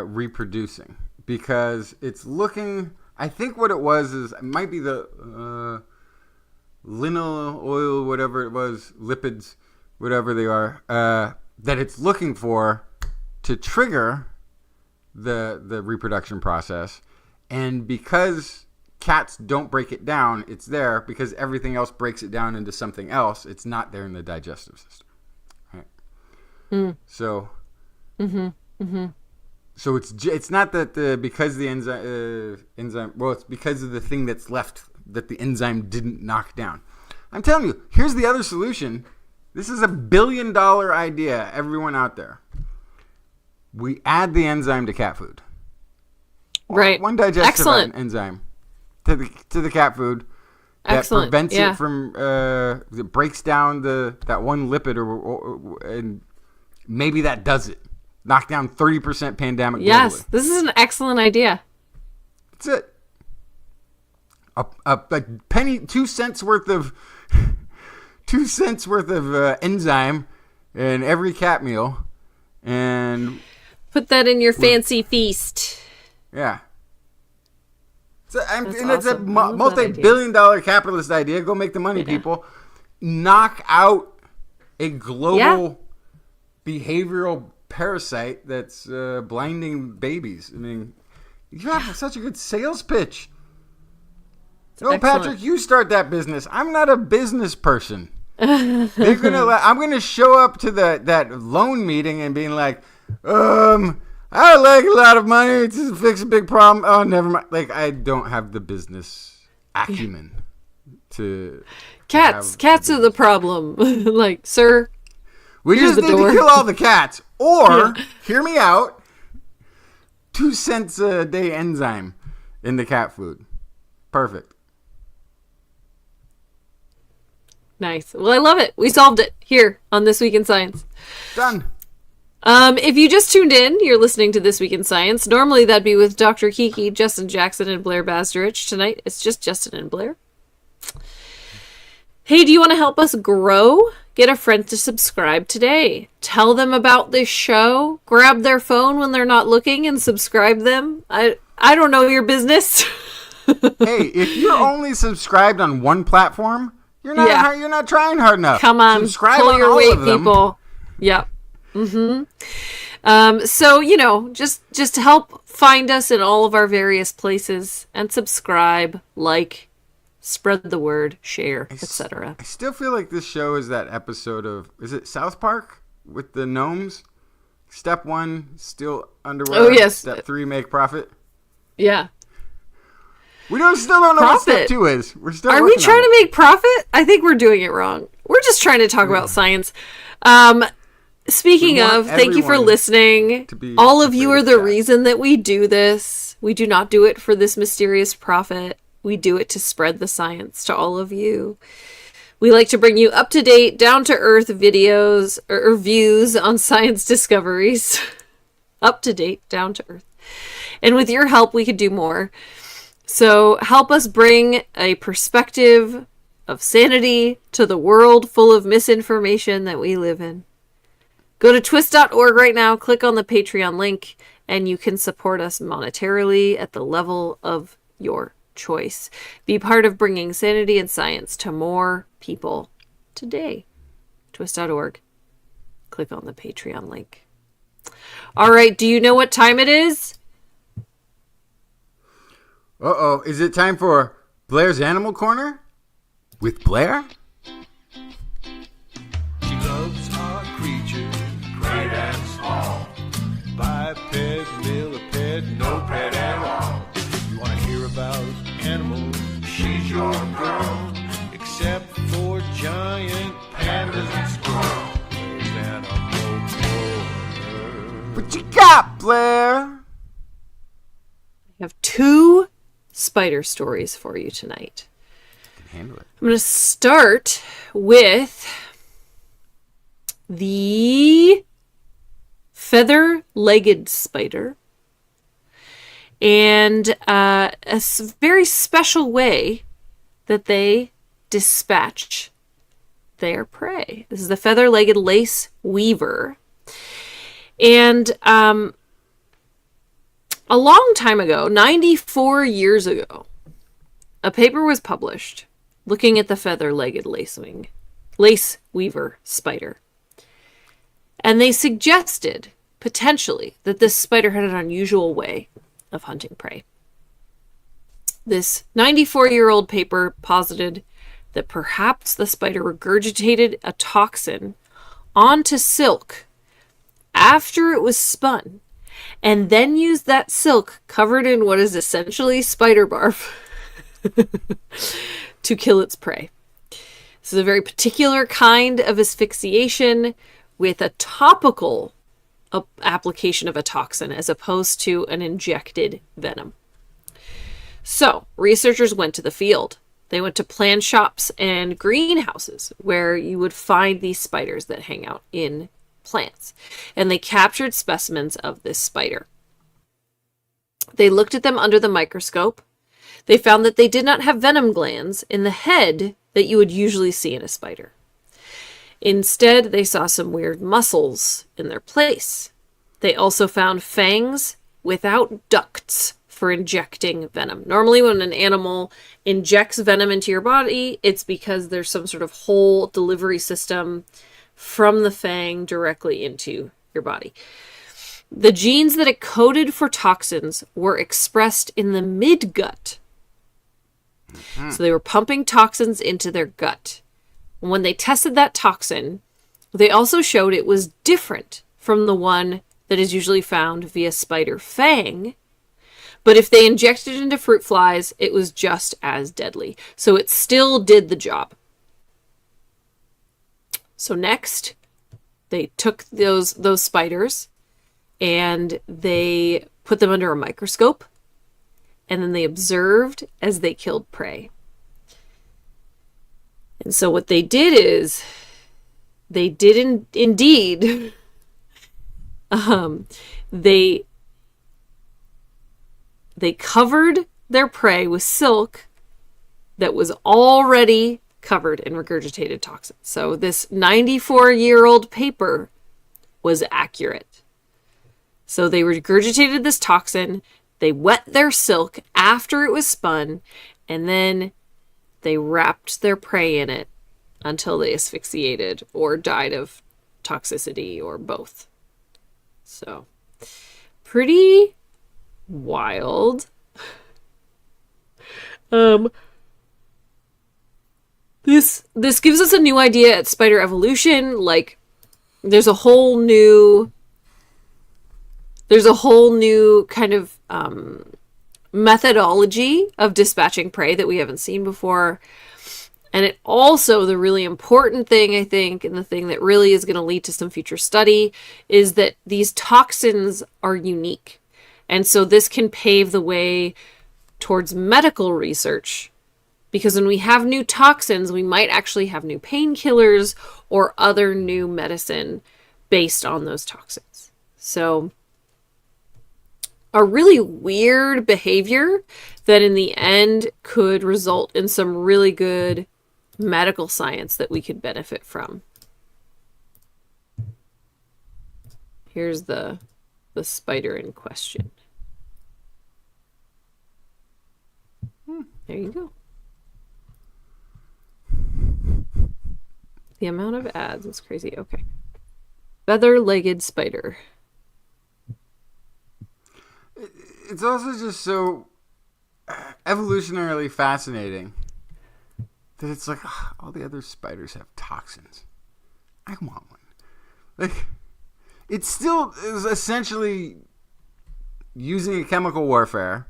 reproducing because it's looking... I think what it was is it might be the linol oil, whatever it was, lipids, whatever they are, that it's looking for to trigger the reproduction process. And because cats don't break it down, it's there because everything else breaks it down into something else. It's not there in the digestive system. Right? So... So it's not that because the enzyme well, it's because of the thing that's left that the enzyme didn't knock down. I'm telling you, here's the other solution. This is $1 billion idea, everyone out there. We add the enzyme to cat food. Right. One digestive enzyme to the cat food that prevents it from it breaks down that one lipid and maybe that does it. Knock down 30% pandemic globally. Yes, this is an excellent idea. That's it. A penny, 2 cents worth of 2 cents worth of enzyme in every cat meal, and put that in your fancy feast. Yeah. It's a multi-billion-dollar capitalist idea. Go make the money, people. Knock out a global behavioral parasite that's blinding babies. I mean, you have such a good sales pitch. No, Patrick, you start that business. I'm not a business person. I'm gonna show up to that loan meeting and being like, I like a lot of money to fix a big problem. Oh, never mind. Like, I don't have the business acumen to. Cats are the problem. Like, sir. We just need to kill all the cats. Or, hear me out, 2 cents a day enzyme in the cat food. Perfect. Nice. Well, I love it. We solved it here on This Week in Science. Done. If you just tuned in, you're listening to This Week in Science. Normally that'd be with Dr. Kiki, Justin Jackson, and Blair Bazdarich. Tonight, it's just Justin and Blair. Hey, do you want to help us grow? Get a friend to subscribe today. Tell them about this show. Grab their phone when they're not looking and subscribe them. I don't know your business. Hey, if you're only subscribed on one platform, you're not trying hard enough. Come on, subscribe pull on your all weight, of them. people. Yep. So, just help find us in all of our various places and subscribe, like, spread the word, share, etc. I still feel like this show is that episode of, is it South Park with the gnomes? Step 1, steal underwear. Oh, yes. Step 3, make profit. Yeah. We still don't know what step 2 is. We're still Are we trying to make profit? I think we're doing it wrong. We're just trying to talk about science. Speaking of, thank you for listening. All of you are the reason that we do this. We do not do it for this mysterious profit. We do it to spread the science to all of you. We like to bring you up-to-date, down-to-earth videos or views on science discoveries. Up-to-date, down-to-earth. And with your help, we could do more. So help us bring a perspective of sanity to the world full of misinformation that we live in. Go to twis.org right now, click on the Patreon link, and you can support us monetarily at the level of your choice. Be part of bringing sanity and science to more people today. twis.org. Click on the Patreon link. All right, do you know what time it is? Uh-oh, is it time for Blair's Animal Corner? With Blair? She loves our creatures, right giant pandas and squirrels and a what you got, Blair? I have 2 spider stories for you tonight. I can handle it. I'm going to start with the feather-legged spider and a very special way that they dispatch their prey. This is the feather-legged lace weaver. And a long time ago, 94 years ago, a paper was published looking at the feather-legged lace weaver spider. And they suggested, potentially, that this spider had an unusual way of hunting prey. This 94-year-old paper posited that perhaps the spider regurgitated a toxin onto silk after it was spun, and then used that silk covered in what is essentially spider barf to kill its prey. This is a very particular kind of asphyxiation with a topical application of a toxin as opposed to an injected venom. So, researchers went to the field. They went to plant shops and greenhouses where you would find these spiders that hang out in plants. And they captured specimens of this spider. They looked at them under the microscope. They found that they did not have venom glands in the head that you would usually see in a spider. Instead, they saw some weird muscles in their place. They also found fangs without ducts for injecting venom. Normally, when an animal injects venom into your body, it's because there's some sort of whole delivery system from the fang directly into your body. The genes that it coded for toxins were expressed in the midgut. So they were pumping toxins into their gut. When they tested that toxin, they also showed it was different from the one that is usually found via spider fang. But if they injected it into fruit flies, it was just as deadly. So it still did the job. So next, they took those spiders and they put them under a microscope. And then they observed as they killed prey. And so what they did is, they did indeed, they covered their prey with silk that was already covered in regurgitated toxins. So this 94-year-old paper was accurate. So they regurgitated this toxin, they wet their silk after it was spun, and then they wrapped their prey in it until they asphyxiated or died of toxicity or both. So, pretty wild. This gives us a new idea at spider evolution. Like, there's a whole new kind of methodology of dispatching prey that we haven't seen before. And it also, the really important thing, I think, and the thing that really is going to lead to some future study, is that these toxins are unique. And so this can pave the way towards medical research, because when we have new toxins, we might actually have new painkillers or other new medicine based on those toxins. So a really weird behavior that in the end could result in some really good medical science that we could benefit from. Here's the spider in question. There you go. The amount of ads is crazy. Okay. Feather-legged spider. It's also just so evolutionarily fascinating that it's like, all the other spiders have toxins. I want one. Like, it still is essentially using a chemical warfare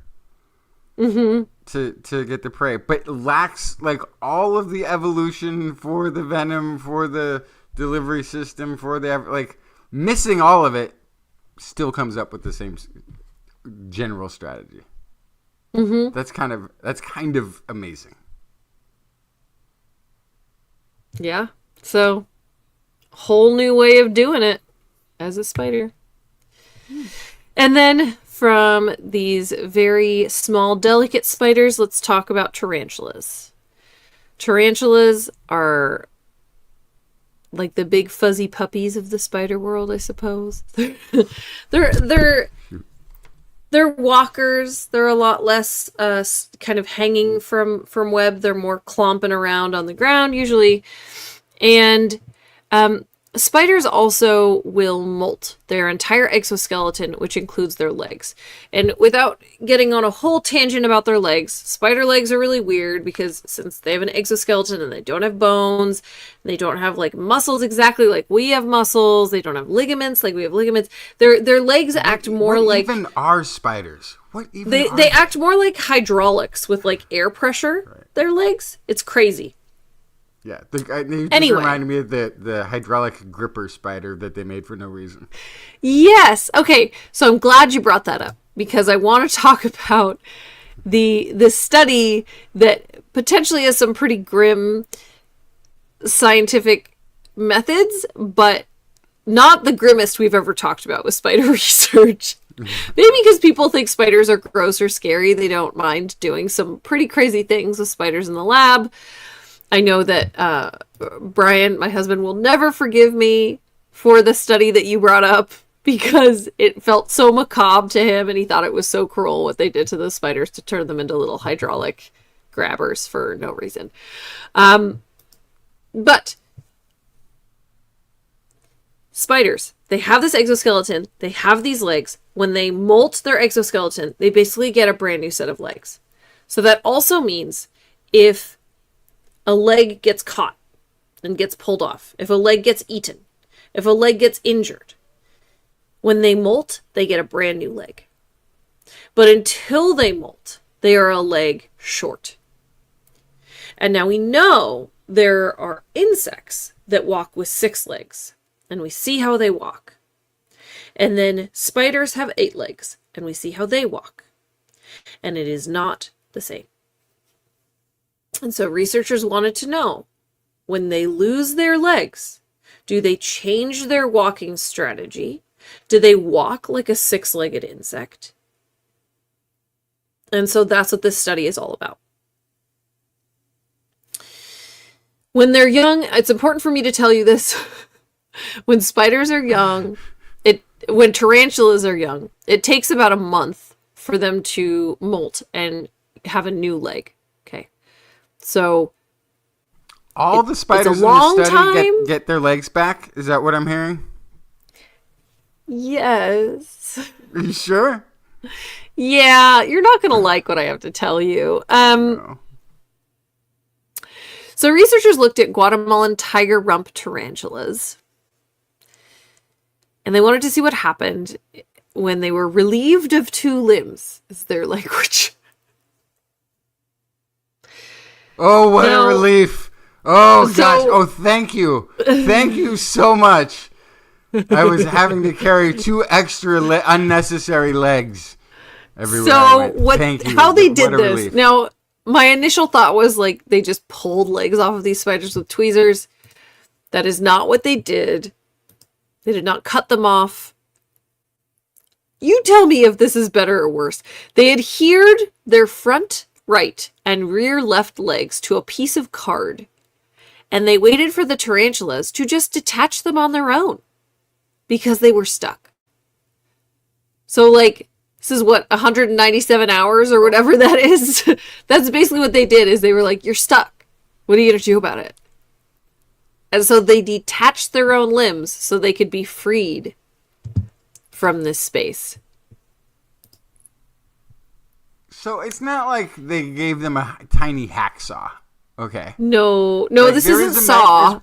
to get the prey, but lacks like all of the evolution for the venom, for the delivery system, for the like missing all of it. Still comes up with the same general strategy. That's kind of amazing. Yeah. So, whole new way of doing it as a spider. And then from these very small, delicate spiders, let's talk about tarantulas. Tarantulas are like the big fuzzy puppies of the spider world, I suppose. They're walkers. They're a lot less kind of hanging from web. They're more clomping around on the ground usually. And spiders also will molt their entire exoskeleton, which includes their legs. And without getting on a whole tangent about their legs, spider legs are really weird because since they have an exoskeleton and they don't have bones, they don't have like muscles exactly like we have muscles, they don't have ligaments like we have ligaments. Their legs act more like even are spiders. What even they act more like hydraulics with like air pressure. Right. Their legs, it's crazy. Yeah, they just reminded me of the hydraulic gripper spider that they made for no reason. Yes. Okay, so I'm glad you brought that up because I want to talk about the study that potentially has some pretty grim scientific methods, but not the grimmest we've ever talked about with spider research. Maybe because people think spiders are gross or scary, they don't mind doing some pretty crazy things with spiders in the lab. I know that Brian, my husband, will never forgive me for the study that you brought up because it felt so macabre to him and he thought it was so cruel what they did to the spiders to turn them into little hydraulic grabbers for no reason. But spiders, they have this exoskeleton, they have these legs. When they molt their exoskeleton, they basically get a brand new set of legs. So that also means if a leg gets caught and gets pulled off, if a leg gets eaten, if a leg gets injured, when they molt, they get a brand new leg. But until they molt, they are a leg short. And now we know there are insects that walk with 6 legs, and we see how they walk. And then spiders have 8 legs, and we see how they walk. And it is not the same. And so researchers wanted to know, when they lose their legs, do they change their walking strategy? Do they walk like a 6-legged insect? And so that's what this study is all about. When they're young, it's important for me to tell you this. When spiders are young, when tarantulas are young, it takes about a month for them to molt and have a new leg. Okay. So all the spiders in the study get their legs back? Is that what I'm hearing? Yes. Are you sure? Yeah, you're not going to like what I have to tell you. No. So researchers looked at Guatemalan tiger rump tarantulas. And they wanted to see what happened when they were relieved of 2 limbs, is their language. Oh, what a relief. Oh, gosh. Oh, thank you. Thank you so much. I was having to carry 2 extra unnecessary legs everywhere. So Thank you. How they did this. Relief. Now, my initial thought was like they just pulled legs off of these spiders with tweezers. That is not what they did. They did not cut them off. You tell me if this is better or worse. They adhered their front right and rear left legs to a piece of card. And they waited for the tarantulas to just detach them on their own. Because they were stuck. So like, this is what, 197 hours or whatever that is? That's basically what they did, is they were like, you're stuck. What are you going to do about it? And so they detached their own limbs so they could be freed from this space. So it's not like they gave them a tiny hacksaw. Okay. No, Like, this there isn't is Saw.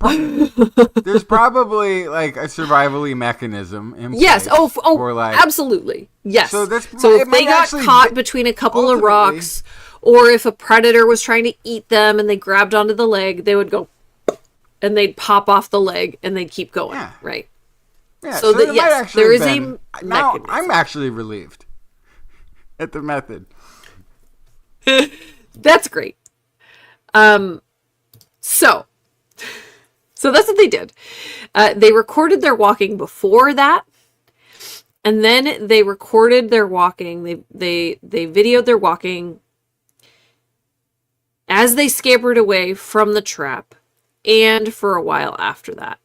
There's probably like a survivally mechanism in Yes. place Oh, for, like, absolutely. Yes. So So if they got caught between a couple of rocks, or if a predator was trying to eat them and they grabbed onto the leg, they would go, and they'd pop off the leg and they'd keep going. Yeah. Right. Yeah. So that, it yes, might actually there is have a been, now mechanism. I'm actually relieved at the method. That's great. So that's what they did. They recorded their walking before that, and then they recorded their walking. They videoed their walking as they scampered away from the trap, and for a while after that.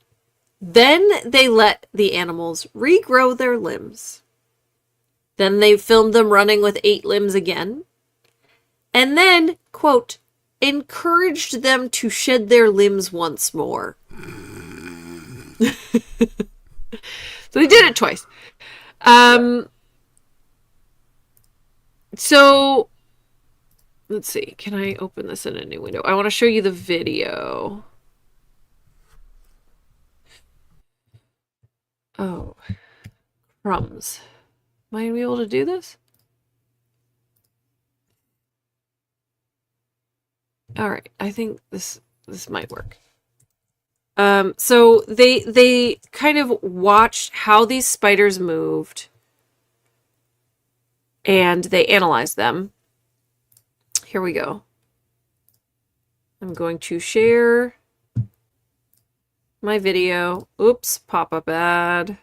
Then they let the animals regrow their limbs. Then they filmed them running with 8 limbs again. And then, quote, encouraged them to shed their limbs once more. So they did it twice. So, let's see. Can I open this in a new window? I want to show you the video. Oh, crumbs. Am I going to be able to do this? All right, I think this might work. So they kind of watched how these spiders moved, and they analyzed them. Here we go. I'm going to share my video. Oops, pop-up ad.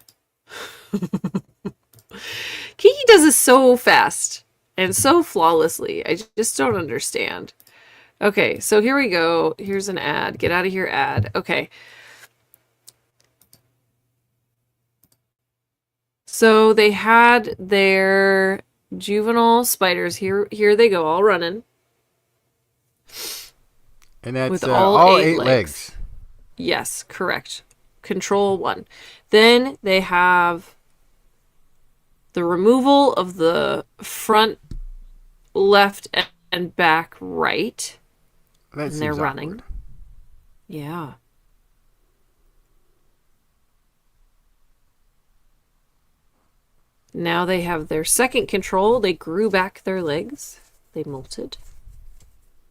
Kiki does this so fast and so flawlessly. I just don't understand. Okay, so here we go. Here's an ad. Get out of here, ad. Okay. So they had their juvenile spiders. Here they go, all running. And that's with all 8 legs. Yes, correct. Control 1. Then they have the removal of the front left and back right. That and they're seems running. awkward. Yeah. Now they have their second control. They grew back their legs. They molted.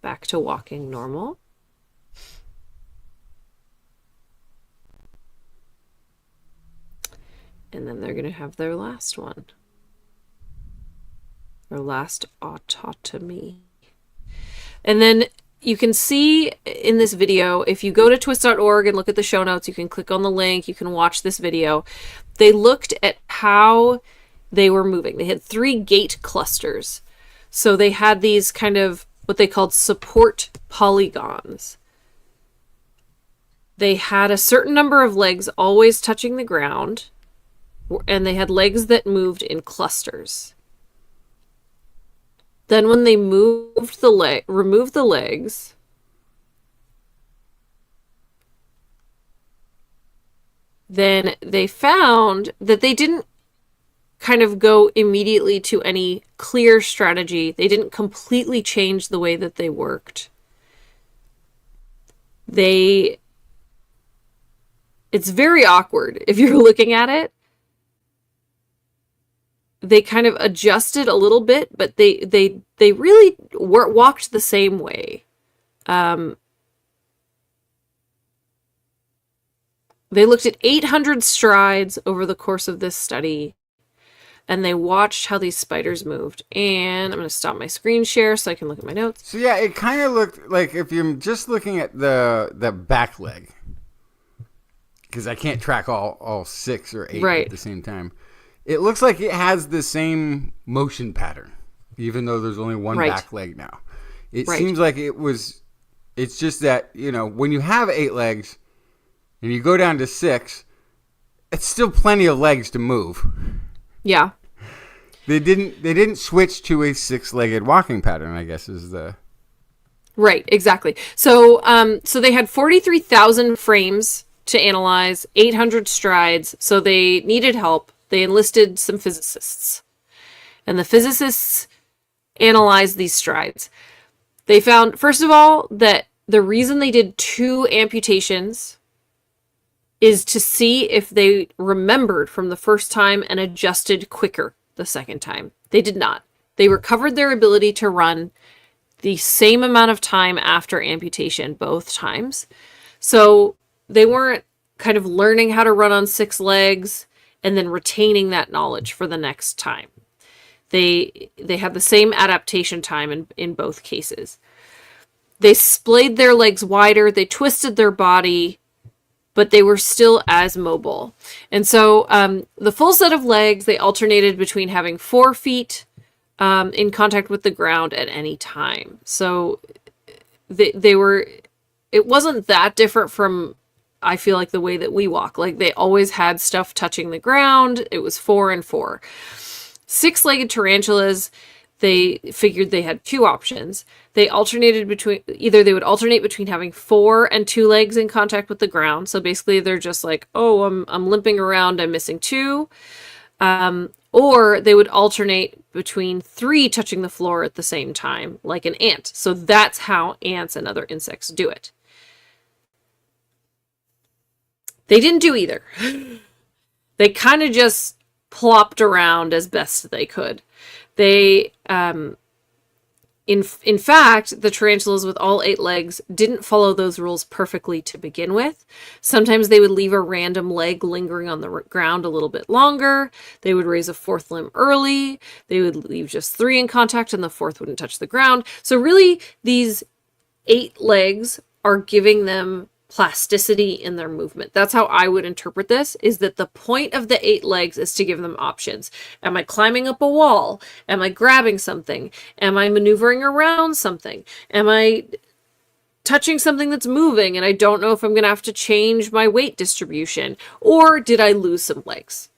Back to walking normal. And then they're going to have their last one. Their last autotomy. And then you can see in this video, if you go to twis.org and look at the show notes, you can click on the link, you can watch this video. They looked at how they were moving. They had 3 gait clusters. So they had these kind of what they called support polygons. They had a certain number of legs always touching the ground, and they had legs that moved in clusters. Then when they removed the legs, then they found that they didn't kind of go immediately to any clear strategy. They didn't completely change the way that they worked. It's very awkward if you're looking at it. They kind of adjusted a little bit, but they really walked the same way. They looked at 800 strides over the course of this study, and they watched how these spiders moved. And I'm going to stop my screen share so I can look at my notes. So yeah, it kind of looked like, if you're just looking at the back leg, because I can't track all 6 or 8 right at the same time. It looks like it has the same motion pattern, even though there's only one right. back leg now. It right. seems like it's just that, when you have 8 legs and you go down to 6, it's still plenty of legs to move. Yeah. They didn't switch to a 6-legged walking pattern, I guess is the... Right, exactly. So they had 43,000 frames to analyze, 800 strides, so they needed help. They enlisted some physicists. And the physicists analyzed these strides. They found, first of all, that the reason they did 2 amputations is to see if they remembered from the first time and adjusted quicker the second time. They did not. They recovered their ability to run the same amount of time after amputation both times. So they weren't kind of learning how to run on 6 legs and then retaining that knowledge for the next time. They had the same adaptation time in both cases. They splayed their legs wider, they twisted their body, but they were still as mobile. And so the full set of legs, they alternated between having 4 feet in contact with the ground at any time. So they were, it wasn't that different from, I feel like, the way that we walk. Like, they always had stuff touching the ground. It was 4 and 4. 6-legged tarantulas, they figured they had 2 options. They alternated between, either they would alternate between having 4 and 2 legs in contact with the ground. So basically they're just like, oh, I'm limping around, I'm missing 2. Or they would alternate between 3 touching the floor at the same time, like an ant. So that's how ants and other insects do it. They didn't do either. They kind of just plopped around as best they could. They, in fact, the tarantulas with all 8 legs didn't follow those rules perfectly to begin with. Sometimes they would leave a random leg lingering on the ground a little bit longer. They would raise a 4th limb early. They would leave just 3 in contact and the 4th wouldn't touch the ground. So really, these 8 legs are giving them plasticity in their movement. That's how I would interpret this, is that the point of the 8 legs is to give them options. Am I climbing up a wall? Am I grabbing something? Am I maneuvering around something? Am I touching something that's moving and I don't know if I'm going to have to change my weight distribution? Or did I lose some legs?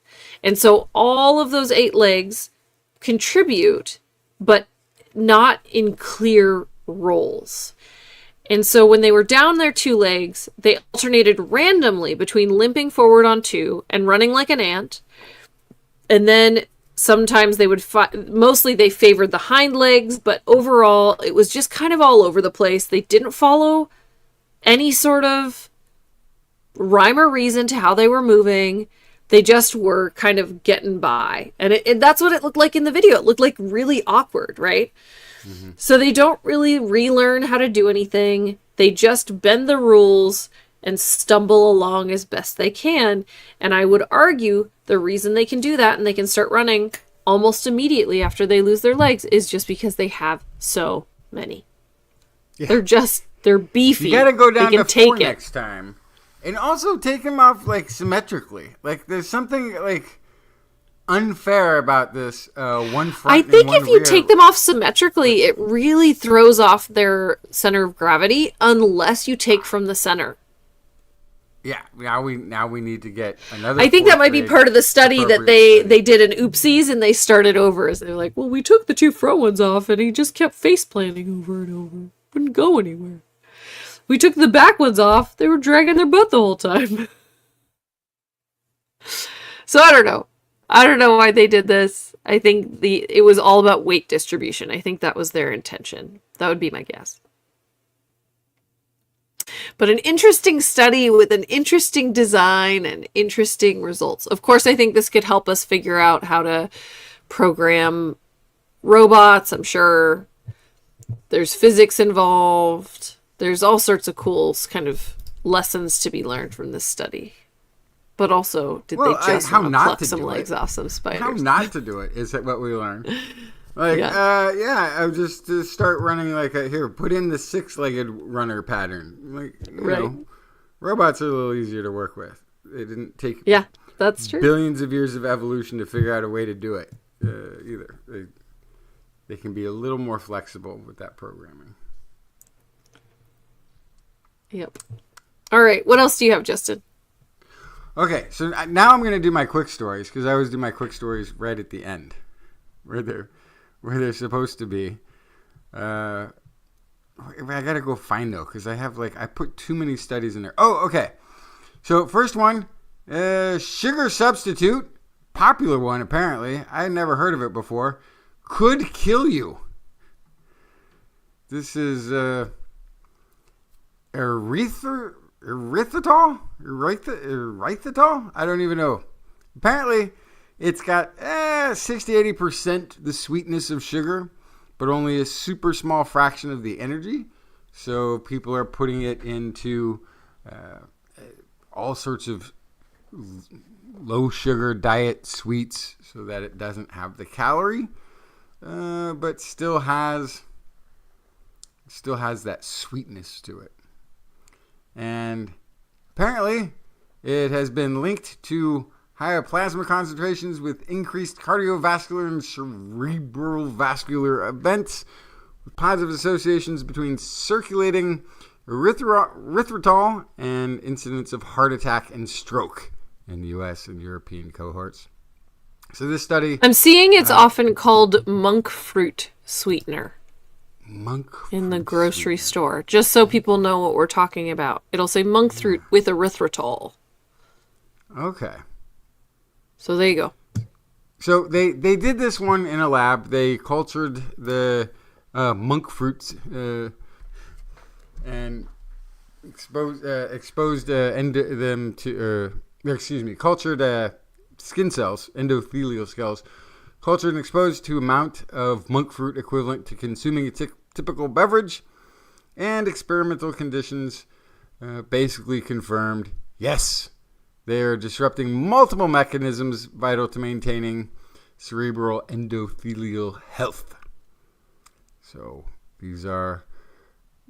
And so all of those 8 legs contribute, but not in clear roles. And so when they were down their 2 legs, they alternated randomly between limping forward on 2 and running like an ant. And then sometimes they would, mostly they favored the hind legs, but overall it was just kind of all over the place. They didn't follow any sort of rhyme or reason to how they were moving. They just were kind of getting by. And that's what it looked like in the video. It looked like really awkward, right? Mm-hmm. So they don't really relearn how to do anything. They just bend the rules and stumble along as best they can. And I would argue the reason they can do that and they can start running almost immediately after they lose their legs is just because they have so many. Yeah. They're beefy. You gotta go down to 4 next time. And also take them off, like, symmetrically. Like, there's something, like, unfair about this one front. I think and one if you rear. take them off symmetrically, it really throws off their center of gravity unless you take from the center. Yeah, now we need to get another. I think that might be part of the study that they did an oopsies and they started over. As they're like, well, we took the 2 front ones off and he just kept face planting over and over, wouldn't go anywhere. We took the back ones off; they were dragging their butt the whole time. So I don't know. I don't know why they did this. I think it was all about weight distribution. I think that was their intention. That would be my guess. But an interesting study with an interesting design and interesting results. Of course, I think this could help us figure out how to program robots. I'm sure there's physics involved. There's all sorts of cool kind of lessons to be learned from this study. But also, did they just want to pluck some legs off some spiders? How not to do it is what we learned. Like, I would just start running like put in the 6-legged runner pattern. Like, you know, robots are a little easier to work with. They didn't take that's true. billions of years of evolution to figure out a way to do it either. They can be a little more flexible with that programming. Yep. All right. What else do you have, Justin? Okay, so now I'm going to do my quick stories because I always do my quick stories right at the end, where they're supposed to be. I got to go find though because I put too many studies in there. Oh, okay. So first one, sugar substitute, popular one apparently. I had never heard of it before. Could kill you. This is erythritol? I don't even know. Apparently, it's got 60-80% the sweetness of sugar, but only a super small fraction of the energy. So people are putting it into all sorts of low sugar diet sweets so that it doesn't have the calorie, but still has that sweetness to it. And apparently it has been linked to higher plasma concentrations with increased cardiovascular and cerebral vascular events, with positive associations between circulating erythritol and incidence of heart attack and stroke in the U.S. and European cohorts. So this study... I'm seeing it's often called monk fruit sweetener. Monk fruit in the grocery store, just so people know what we're talking about. It'll say monk fruit with erythritol. Okay. So there you go. So they did this one in a lab. They cultured the monk fruits and exposed them to cultured skin cells, endothelial cells, cultured and exposed to amount of monk fruit equivalent to consuming a typical beverage, and experimental conditions basically confirmed, yes, they are disrupting multiple mechanisms vital to maintaining cerebral endothelial health. So these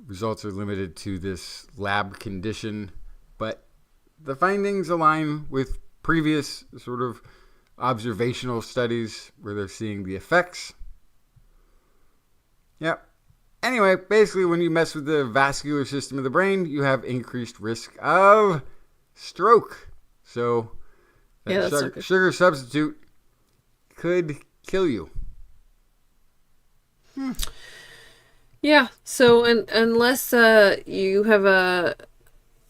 results are limited to this lab condition, but the findings align with previous sort of observational studies where they're seeing the effects. Yep. Anyway, basically when you mess with the vascular system of the brain, you have increased risk of stroke. So that sugar substitute could kill you. Yeah, so unless you have a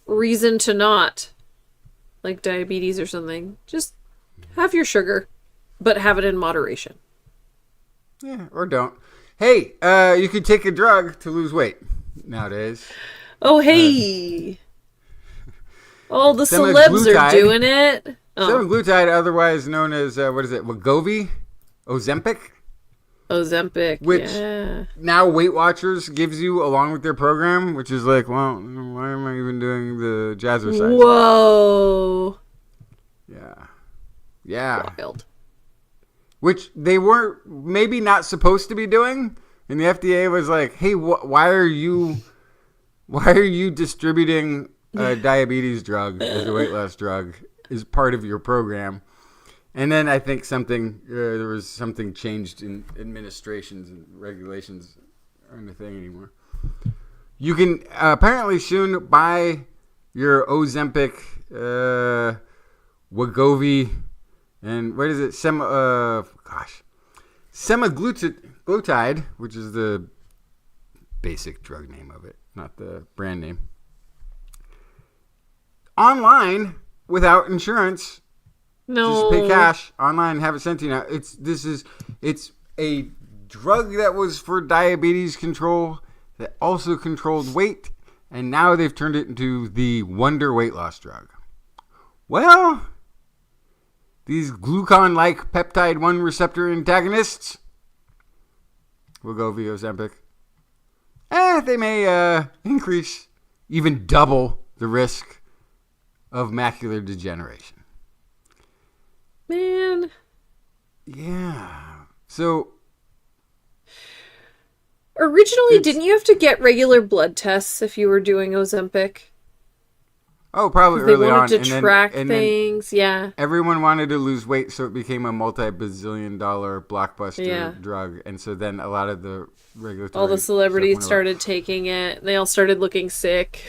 reason to not, like diabetes or something, just have your sugar, but have it in moderation. Yeah, or don't. Hey, you could take a drug to lose weight nowadays. Oh, hey. All the celebs are doing it. Semaglutide, otherwise known as, Wegovy? Ozempic? Which now Weight Watchers gives you along with their program, which is like, well, why am I even doing the jazzercise? Whoa. Yeah. Wild. Which they were maybe not supposed to be doing, and the FDA was like, "Hey, why are you distributing a diabetes drug as a weight loss drug as part of your program?" And then I think there was something changed in administrations and regulations aren't a thing anymore. You can apparently soon buy your Ozempic, Wegovy, and what is it? Semaglutide, which is the basic drug name of it, not the brand name. Online without insurance. No. Just pay cash online and have it sent to you. Now it's a drug that was for diabetes control that also controlled weight, and now they've turned it into the wonder weight loss drug. Well, these glucagon-like peptide 1 receptor antagonists, Wegovy, Ozempic, they may increase, even double the risk of macular degeneration. Man. Yeah. So originally, didn't you have to get regular blood tests if you were doing Ozempic? Oh, probably early on. They wanted to track things, yeah. Everyone wanted to lose weight, so it became a multi-bazillion-dollar blockbuster drug. And so then a lot of the regulatory... All the celebrities started taking it. They all started looking sick.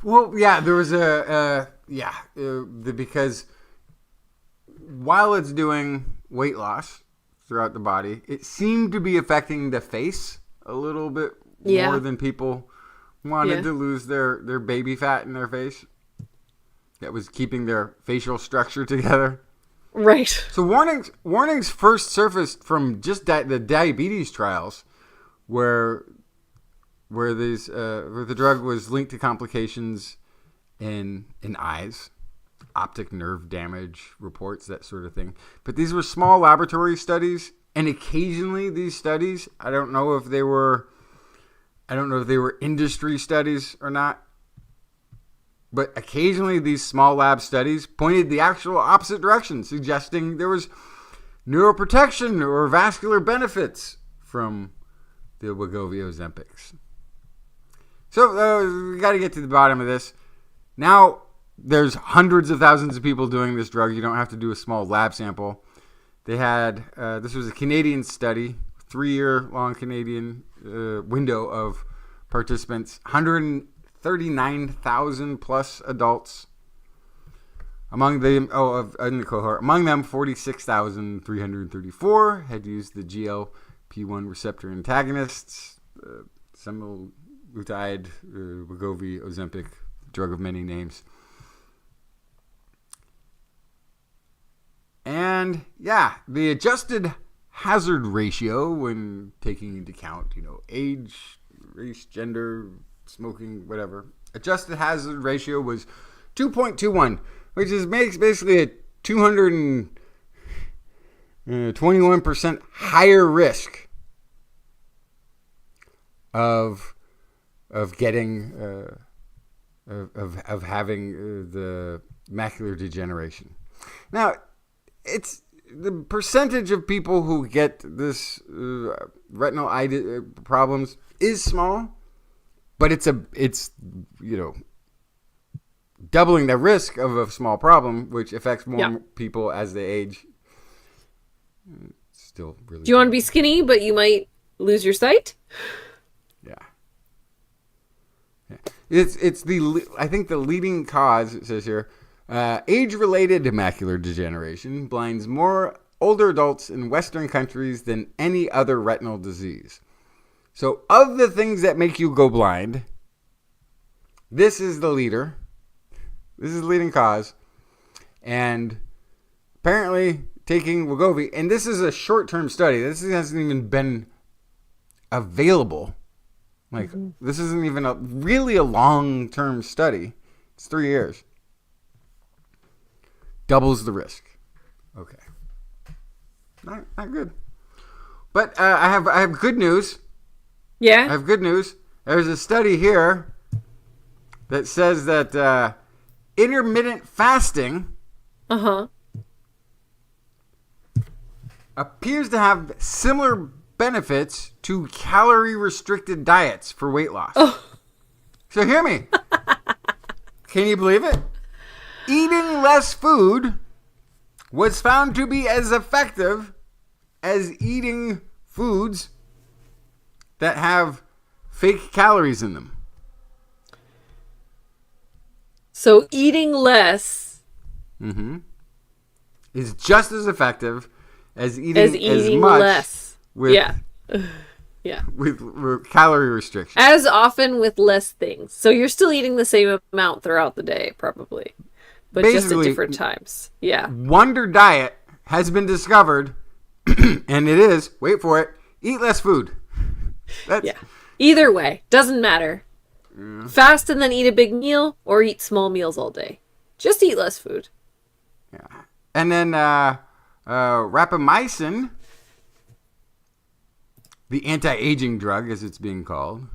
Well, yeah, there was because while it's doing weight loss throughout the body, it seemed to be affecting the face a little bit more than people wanted to lose their baby fat in their face. That was keeping their facial structure together. Right. So warnings first surfaced from just the diabetes trials, where where the drug was linked to complications in eyes, optic nerve damage reports, that sort of thing. But these were small laboratory studies, and occasionally these studies, I don't know if they were industry studies or not, but occasionally these small lab studies pointed the actual opposite direction, suggesting there was neuroprotection or vascular benefits from the Wegovy Ozempics. So we got to get to the bottom of this. Now there's hundreds of thousands of people doing this drug. You don't have to do a small lab sample. They had, this was a Canadian study, 3-year-long Canadian window of participants, 139,000 plus adults. Among them, in the cohort, among them, 46,334 had used the GLP-1 receptor antagonists, semaglutide, Wegovy, Ozempic, drug of many names. And yeah, the adjusted hazard ratio, when taking into account, age, race, gender, smoking, whatever, adjusted hazard ratio was 2.21, which makes basically a 221% higher risk of getting of having the macular degeneration. Now, it's the percentage of people who get this retinal eye problems is small, but it's doubling the risk of a small problem, which affects more people as they age. It's still really. Do you want to be skinny, but you might lose your sight? Yeah. It's I think the leading cause, it says here, age-related macular degeneration blinds more older adults in Western countries than any other retinal disease. So of the things that make you go blind, this is the leader. This is the leading cause. And apparently taking Wegovy, and this is a short-term study. This hasn't even been available. This isn't even really a long-term study. It's 3 years. Doubles the risk. Okay. Not good. But I have good news. Yeah? I have good news. There's a study here that says that intermittent fasting appears to have similar benefits to calorie-restricted diets for weight loss. Oh. So hear me. Can you believe it? Eating less food was found to be as effective as eating foods that have fake calories in them. So eating less is just as effective as eating as much less. With, yeah. With calorie restriction. As often with less things. So you're still eating the same amount throughout the day, probably. But basically, just at different times. Yeah. Wonder Diet has been discovered, and it is, wait for it, eat less food. Yeah. Either way, doesn't matter. Yeah. Fast and then eat a big meal, or eat small meals all day. Just eat less food. Yeah. And then Rapamycin, the anti-aging drug, as it's being called,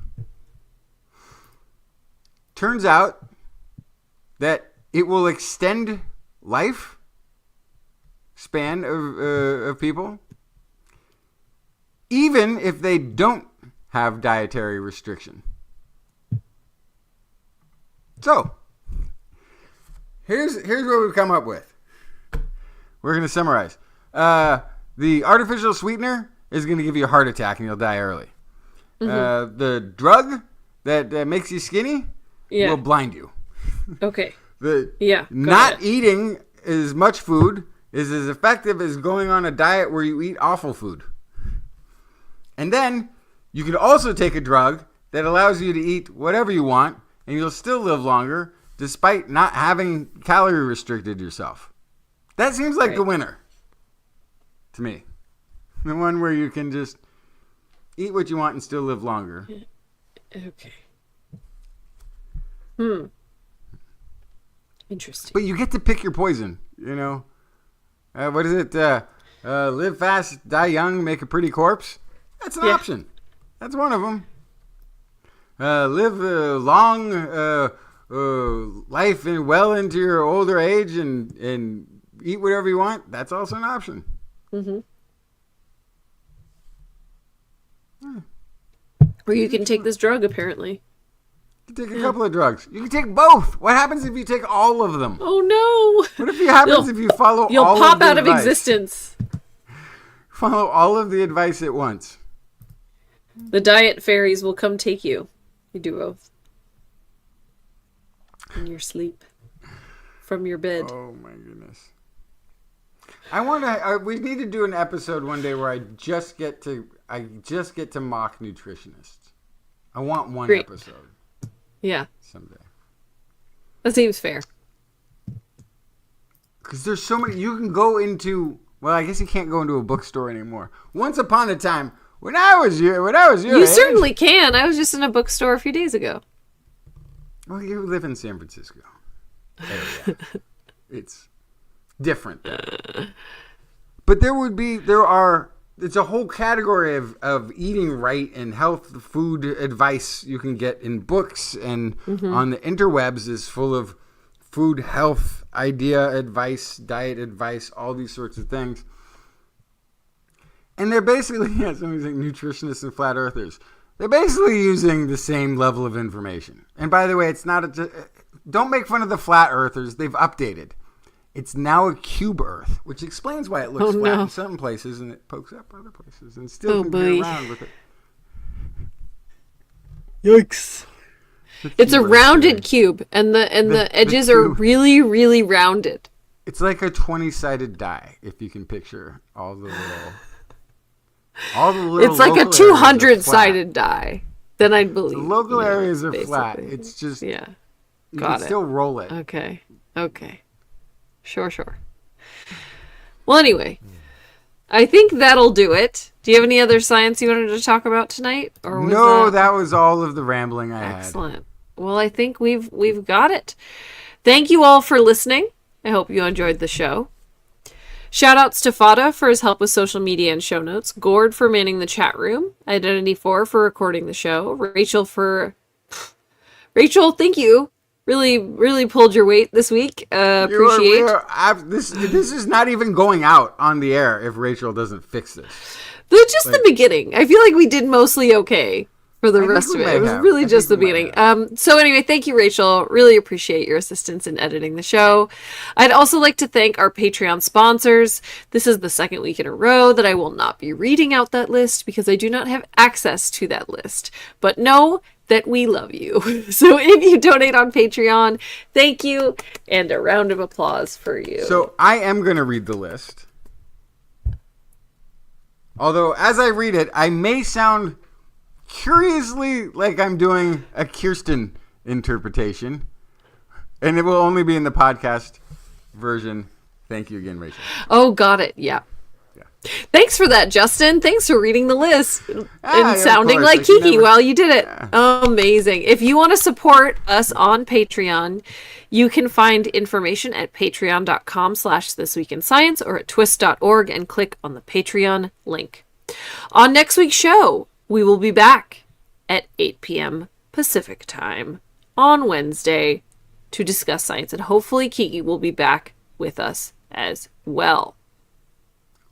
turns out that it will extend life span of people, even if they don't have dietary restriction. So, here's what we've come up with. We're going to summarize. The artificial sweetener is going to give you a heart attack and you'll die early. The drug that makes you skinny will blind you. Okay. Not eating as much food is as effective as going on a diet where you eat awful food. And then you can also take a drug that allows you to eat whatever you want and you'll still live longer despite not having calorie restricted yourself. That seems like the winner to me. The one where you can just eat what you want and still live longer. Okay. Interesting. But you get to pick your poison, you know. What is it? Live fast, die young, make a pretty corpse. That's an option. That's one of them. Live a long life and well into your older age and eat whatever you want. That's also an option. Mm-hmm. Or you can take this drug, apparently. You can take a couple of drugs. You can take both. What happens if you take all of them? Oh, no. What happens if you follow all of the advice? You'll pop out of existence. Follow all of the advice at once. The diet fairies will come take you. You do both. In your sleep. From your bed. Oh, my goodness. I want to. We need to do an episode one day where I just get to mock nutritionists. I want one episode. Yeah. Someday. That seems fair. Because there's so many. You can go into. Well, I guess you can't go into a bookstore anymore. Once upon a time, when I was your you age, certainly can. I was just in a bookstore a few days ago. Well, you live in San Francisco. It's different. But it's a whole category of eating right and health food advice you can get in books and on the interwebs is full of food health idea advice, diet advice, all these sorts of things. And they're basically, somebody's like nutritionists and flat earthers. They're basically using the same level of information. And by the way, it's not don't make fun of the flat earthers. They've updated. It's now a cube Earth, which explains why it looks flat in some places and it pokes up other places and still can get around with it. Yikes! It's a rounded cube, and the edges are really, really rounded. It's like a 20-sided die, if you can picture all the little. It's like a 200-sided die. Then I'd believe the local areas are flat. It's just you can still roll it. Okay. Sure. Well, anyway, I think that'll do it. Do you have any other science you wanted to talk about tonight? Or no, that was all of the rambling I had. Excellent. Well, I think we've got it. Thank you all for listening. I hope you enjoyed the show. Shoutouts to Fada for his help with social media and show notes, Gord for manning the chat room, Identity4 for recording the show, Rachel, thank you. Really, really pulled your weight this week. Appreciate. This is not even going out on the air if Rachel doesn't fix this. The beginning. I feel like we did mostly okay for the rest of it. It was really just the beginning. So anyway, thank you, Rachel. Really appreciate your assistance in editing the show. I'd also like to thank our Patreon sponsors. This is the second week in a row that I will not be reading out that list because I do not have access to that list. But know that we love you. So if you donate on Patreon, thank you, and a round of applause for you. So I am going to read the list. Although as I read it, I may sound curiously like I'm doing a Kirsten interpretation. And it will only be in the podcast version. Thank you again, Rachel. Oh, got it. Yeah. Thanks for that, Justin. Thanks for reading the list and sounding like Kiki while you did it. Yeah. Amazing. If you want to support us on Patreon, you can find information at patreon.com/thisweekinscience or at twis.org and click on the Patreon link. On next week's show, we will be back at 8 p.m. Pacific time on Wednesday to discuss science, and hopefully Kiki will be back with us as well.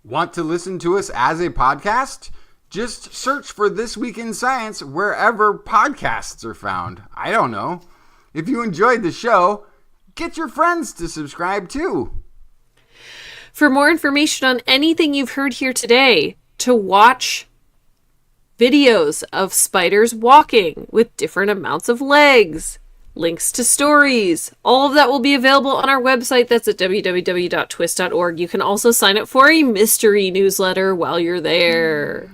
Want to listen to us as a podcast? Just search for This Week in Science wherever podcasts are found. I don't know. If you enjoyed the show, get your friends to subscribe too. For more information on anything you've heard here today, to watch videos of spiders walking with different amounts of legs, links to stories, all of that will be available on our website. That's at www.twis.org. You can also sign up for a mystery newsletter while you're there.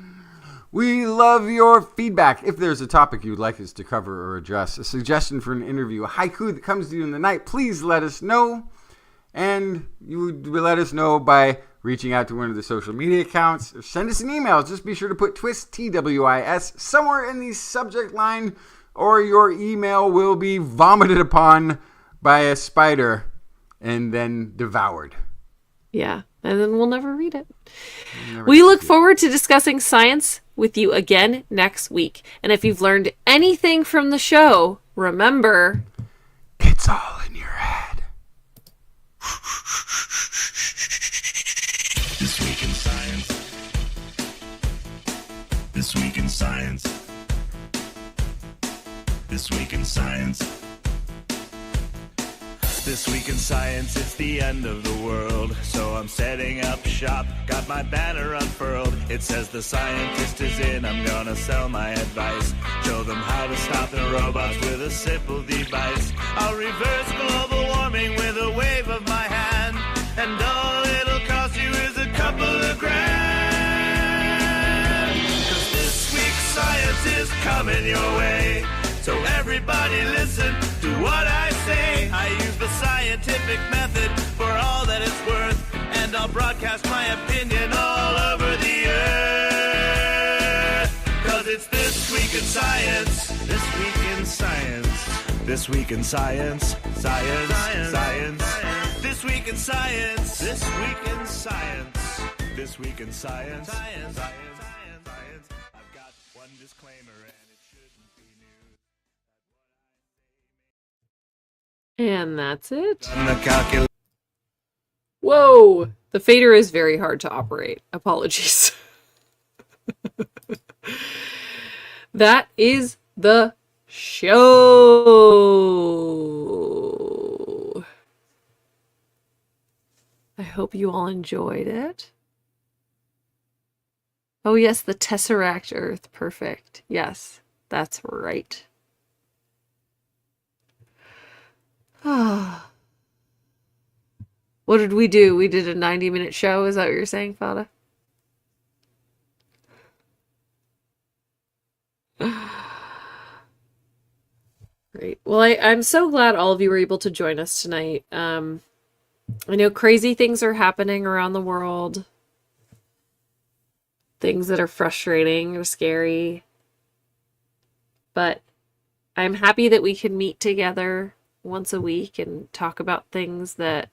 We love your feedback. If there's a topic you'd like us to cover or address, a suggestion for an interview, a haiku that comes to you in the night, please let us know. And you let us know by reaching out to one of the social media accounts, or send us an email. Just be sure to put TWIS, TWIS, somewhere in the subject line, or your email will be vomited upon by a spider and then devoured. Yeah, and then we'll never read it. We look forward to discussing science with you again next week. And if you've learned anything from the show, remember, it's all in your head. This week in science. This week in science. This week in science. This week in science, it's the end of the world. So I'm setting up shop, got my banner unfurled. It says the scientist is in, I'm gonna sell my advice. Show them how to stop the robots with a simple device. I'll reverse global warming with a wave of my hand. And all it'll cost you is a couple of grand. 'Cause this week's science is coming your way. So everybody listen to what I say. I use the scientific method for all that it's worth, and I'll broadcast my opinion all over the earth. 'Cause it's This Week in Science. This Week in Science. This Week in Science. Science. Science. This Week in Science. This Week in Science. This Week in Science. Science. Science. I've got one disclaimer, and it shouldn't be new. and that's it. On the calculator. Whoa! The fader is very hard to operate. Apologies. That is the show. I hope you all enjoyed it. Oh yes, the Tesseract Earth. Perfect. Yes, that's right. What did we do? We did a 90-minute show. Is that what you're saying, Fada? Great. Well, I'm so glad all of you were able to join us tonight. I know crazy things are happening around the world. Things that are frustrating or scary. But I'm happy that we can meet together once a week and talk about things that,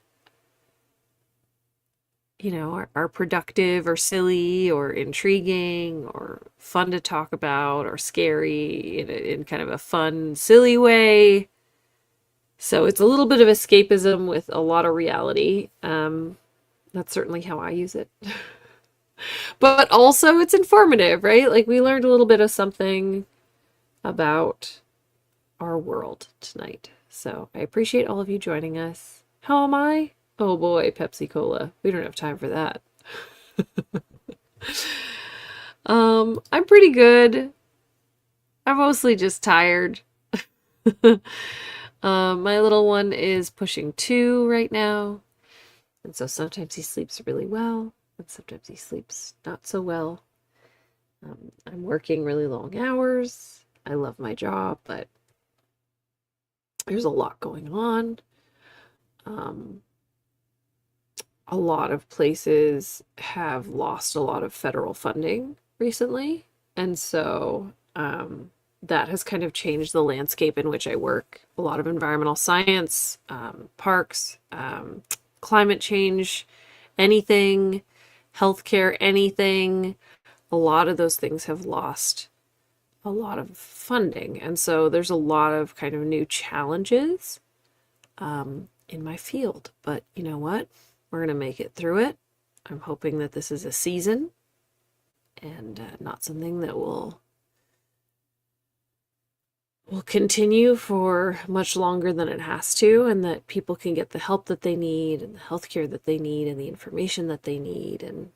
you know, are productive or silly or intriguing or fun to talk about or scary in kind of a fun, silly way. So it's a little bit of escapism with a lot of reality. That's certainly how I use it. But also it's informative, right? Like we learned a little bit of something about our world tonight. So I appreciate all of you joining us. How am I? Oh boy, Pepsi Cola. We don't have time for that. I'm pretty good. I'm mostly just tired. My little one is pushing 2 right now. And so sometimes he sleeps really well, and sometimes he sleeps not so well. I'm working really long hours. I love my job, but there's a lot going on. A lot of places have lost a lot of federal funding recently. And so that has kind of changed the landscape in which I work. A lot of environmental science, parks, climate change, anything, healthcare, anything. A lot of those things have lost a lot of funding. And so there's a lot of kind of new challenges in my field. But you know what? We're going to make it through it. I'm hoping that this is a season and not something that will continue for much longer than it has to, and that people can get the help that they need and the healthcare that they need and the information that they need. And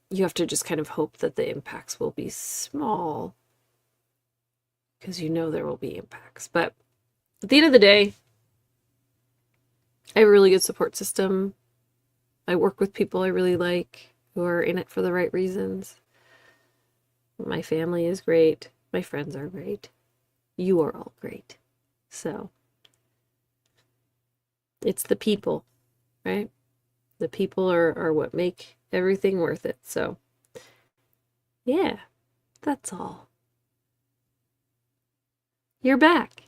you have to just kind of hope that the impacts will be small, because you know there will be impacts. But at the end of the day, I have a really good support system. I work with people I really like who are in it for the right reasons. My family is great. My friends are great. You are all great. So it's the people, right? The people are what make everything worth it. So, yeah, that's all. You're back.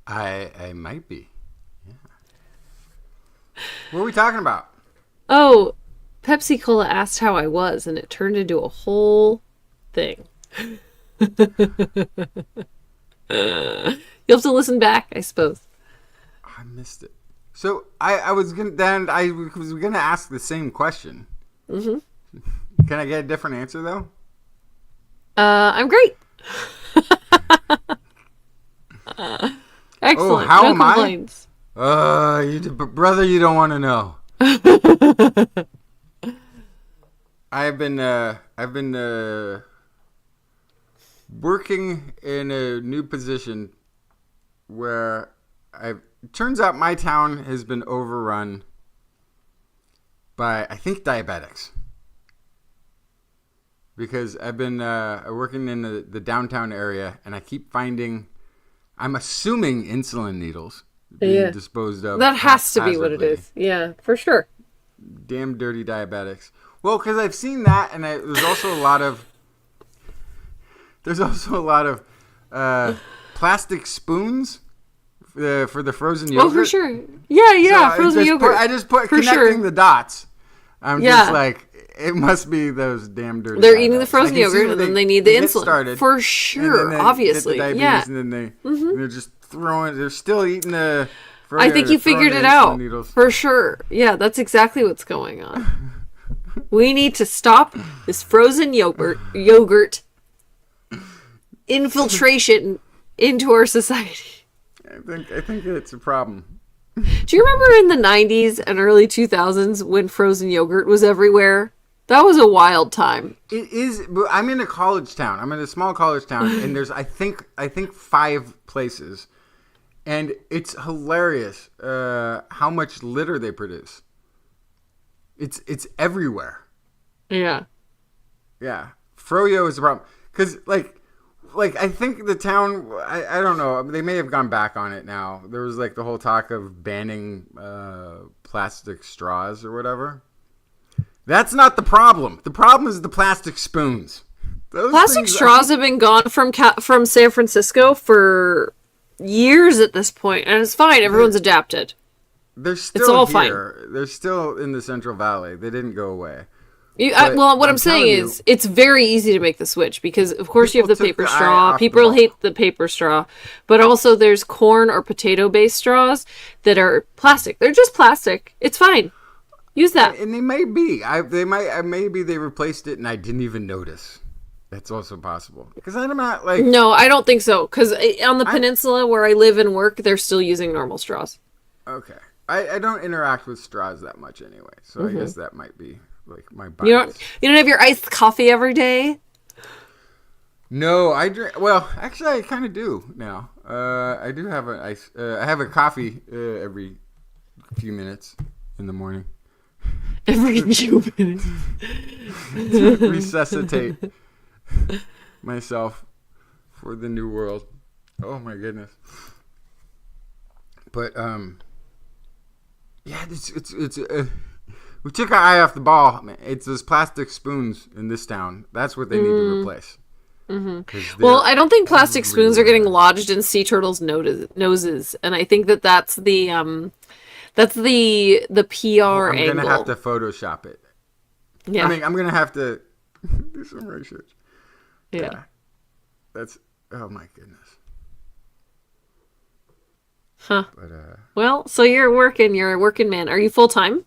I might be. Yeah. What are we talking about? Oh, Pepsi Cola asked how I was, and it turned into a whole thing. You'll have to listen back, I suppose. I missed it. So I was gonna ask the same question. Mm-hmm. Can I get a different answer though? I'm great. Excellent. How no am complaints. Brother, you don't want to know. I've been working in a new position where it turns out my town has been overrun by, I think, diabetics. Because I've been working in the downtown area, and I keep finding, I'm assuming, insulin needles being disposed of. That has to be what it is. Yeah, for sure. Damn dirty diabetics. Well, because I've seen that, and there's also a lot of plastic spoons for the frozen yogurt. Oh, for sure. Yeah, so frozen yogurt. I just put connecting the dots. I'm just like, it must be those damn dirty. They're eating the frozen yogurt, and then they need the insulin. Started, for sure, obviously. Get the diabetes, and then they're just they're still eating the I think you figured it out. Needles. For sure. Yeah, that's exactly what's going on. We need to stop this frozen yogurt infiltration into our society. I think it's a problem. Do you remember in the 90s and early 2000s when frozen yogurt was everywhere? That was a wild time. It is. I'm in a college town. I'm in a small college town, and there's I think 5 places, and it's hilarious how much litter they produce. It's everywhere. Yeah. Yeah. Froyo is the problem because like I think the town. I don't know. They may have gone back on it now. There was like the whole talk of banning plastic straws or whatever. That's not the problem. The problem is the plastic spoons. Plastic straws have been gone from San Francisco for years at this point, and it's fine. Everyone's adapted. They're still it's all here. Fine. They're still in the Central Valley. They didn't go away. What I'm saying is, it's very easy to make the switch because, of course, you have the paper straw. People hate the paper straw, but also there's corn or potato-based straws that are plastic. They're just plastic. It's fine. Use that. And they may be. Maybe they replaced it and I didn't even notice. That's also possible. Because I'm not like... No, I don't think so. Because on the peninsula where I live and work, they're still using normal straws. Okay. I don't interact with straws that much anyway. So I guess that might be like my bias. You don't have your iced coffee every day? No, I drink... Well, actually, I kind of do now. I do have I have a coffee every few minutes in the morning. Every few minutes. To resuscitate myself for the new world. Oh my goodness. But yeah, it's we took our eye off the ball. It's those plastic spoons in this town. That's what they need to replace. Mm-hmm. Well, I don't think plastic spoons are getting lodged in sea turtles' noses, and I think that's the PR angle. I'm gonna have to Photoshop it. Yeah. I mean, I'm gonna have to do some research. Yeah. That's oh my goodness. Huh. But, well, so you're a working man. Are you full time?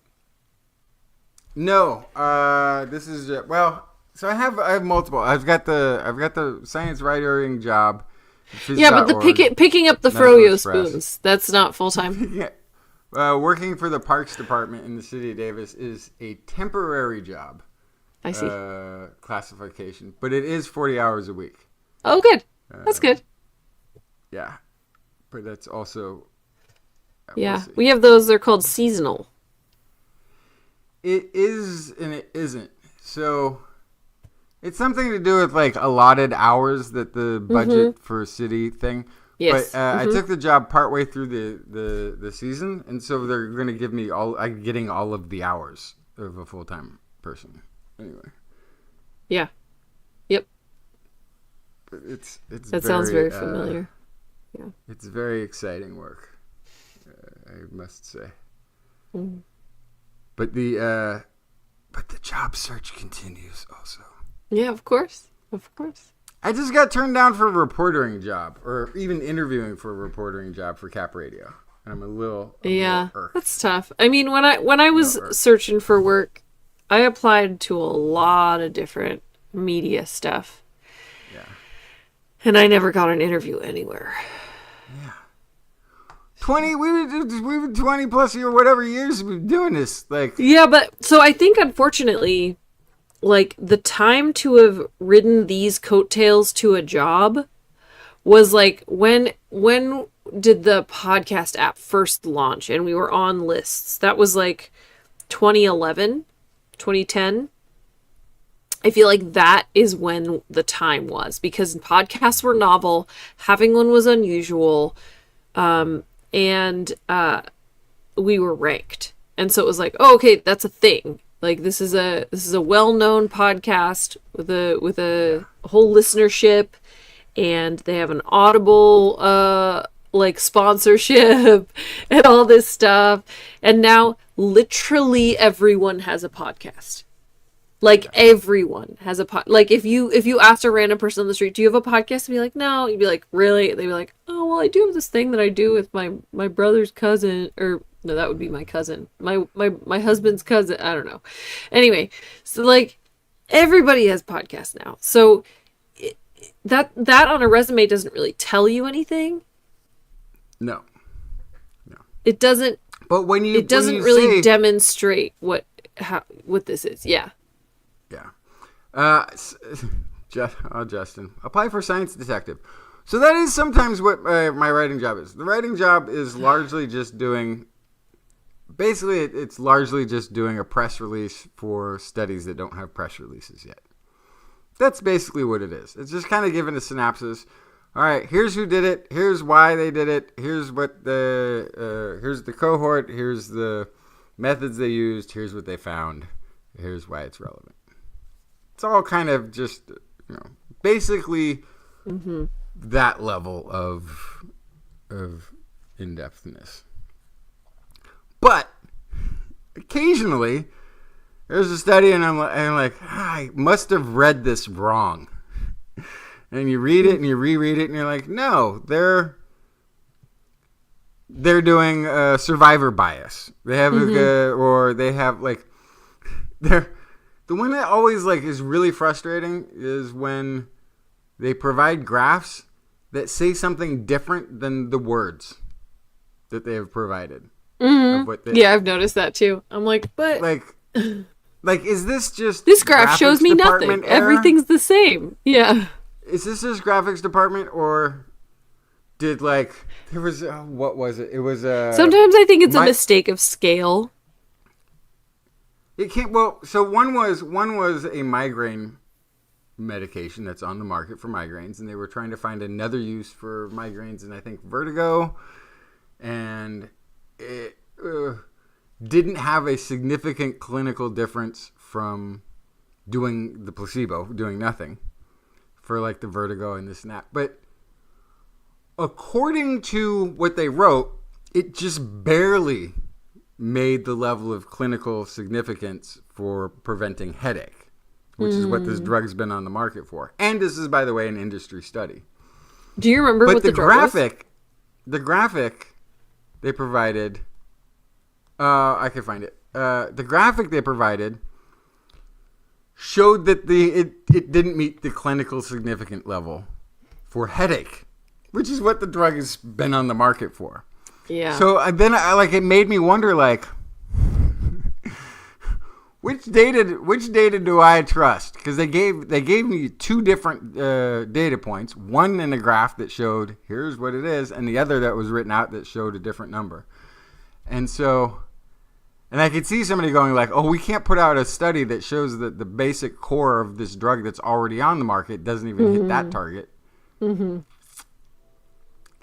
No. This is so I have multiple. I've got the science writing job. Yeah, but the picking up the Froyo spoons, that's not full time. Yeah. Working for the Parks Department in the city of Davis is a temporary job. I see. Classification, but it is 40 hours a week. Oh, good. That's good. Yeah, but that's also. Yeah, we have those. They're called seasonal. It is and it isn't. So, it's something to do with like allotted hours that the budget for a city thing. Yes. But I took the job partway through the season, and so they're going to give me I'm getting all of the hours of a full-time person. Anyway. Yeah. Yep. It's that sounds very familiar. Yeah. It's very exciting work, I must say. Mm. But the job search continues also. Yeah, of course. Of course. I just got turned down for a reportering job, or even interviewing for a reportering job for Cap Radio. And I'm a little irked. That's tough. I mean, when I was searching for work, I applied to a lot of different media stuff. Yeah. And I never got an interview anywhere. Yeah. 20 we've been 20 plus whatever years we've been doing this. Like, yeah, but so I think unfortunately, like, the time to have ridden these coattails to a job was like when did the podcast app first launch and we were on lists? That was like 2011, 2010. I feel like that is when the time was, because podcasts were novel, having one was unusual, and we were ranked. And so it was like, oh, okay, that's a thing. Like, this is a well-known podcast with a whole listenership, and they have an Audible like sponsorship and all this stuff. And now literally everyone has a podcast. Like, everyone has a like, if you asked a random person on the street, do you have a podcast? And be like, no. You'd be like, really? They'd be like, oh, well, I do have this thing that I do with my brother's cousin, or no, that would be my cousin. My husband's cousin. I don't know. Anyway, so like, everybody has podcasts now. So that on a resume doesn't really tell you anything. No. It doesn't. But when you, it doesn't really demonstrate what this is. Yeah. Yeah. Justin, apply for science detective. So that is sometimes what my writing job is. The writing job is largely just doing, basically it's largely just doing a press release for studies that don't have press releases yet. That's basically what it is. It's just kind of giving a synopsis. All right, here's who did it. Here's why they did it. Here's what here's the cohort. Here's the methods they used. Here's what they found. Here's why it's relevant. It's all kind of just, basically that level of in-depthness. But occasionally there's a study and I'm like, I must have read this wrong. And you read it and you reread it and you're like, no, they're doing survivor bias. They have or they have like the one that always like is really frustrating is when they provide graphs that say something different than the words that they have provided. Yeah, I've noticed that too. I'm like, but like is this just this graph shows me nothing? Everything's the same. Yeah. Is this just graphics department, or did there was what was it? It was sometimes I think it's a mistake of scale. It can't. Well, so one was a migraine medication that's on the market for migraines, and they were trying to find another use for migraines, and I think vertigo, and it didn't have a significant clinical difference from doing the placebo, doing nothing, for like the vertigo and this and that. But according to what they wrote, it just barely made the level of clinical significance for preventing headache, which is what this drug's been on the market for. And this is, by the way, an industry study. Do you remember what the drug was? The graphic they provided, I can find it. The graphic they provided showed that it didn't meet the clinical significant level for headache, which is what the drug has been on the market for. Yeah. So then it made me wonder, like, which data do I trust? Because they gave me two different data points. One in a graph that showed here's what it is, and the other that was written out that showed a different number. And so, and I could see somebody going like, oh, we can't put out a study that shows that the basic core of this drug that's already on the market doesn't even hit that target. Mm-hmm.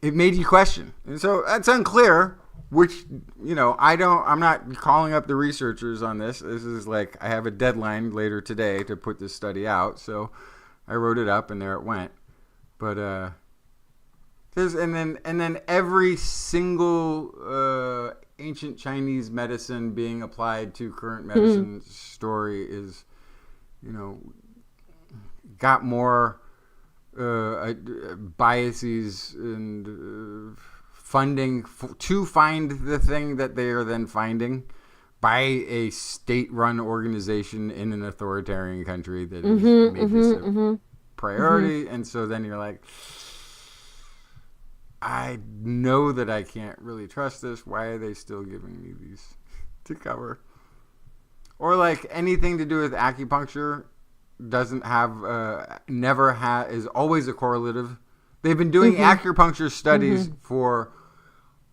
it made you question. And so that's unclear, which, I'm not calling up the researchers on this. This is like, I have a deadline later today to put this study out. So I wrote it up and there it went. But, and then every single ancient Chinese medicine being applied to current medicine story is, got more biases and funding to find the thing that they are then finding by a state-run organization in an authoritarian country that has made this a priority. And so then you're like, I know that I can't really trust this. Why are they still giving me these to cover? Or like anything to do with acupuncture doesn't have, is always a correlative. They've been doing acupuncture studies for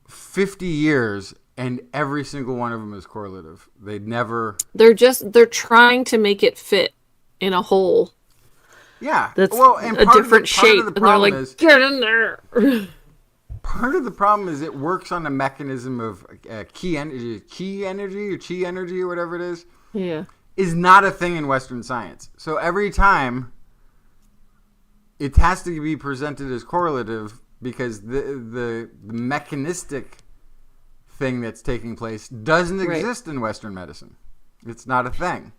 50 years, and every single one of them is correlative. They're trying to make it fit in a hole. Yeah. That's a different shape. And they're like, get in there. Part of the problem is it works on a mechanism of chi energy, or whatever it is. Yeah. Is not a thing in Western science. So every time it has to be presented as correlative because the mechanistic thing that's taking place doesn't exist in Western medicine. It's not a thing.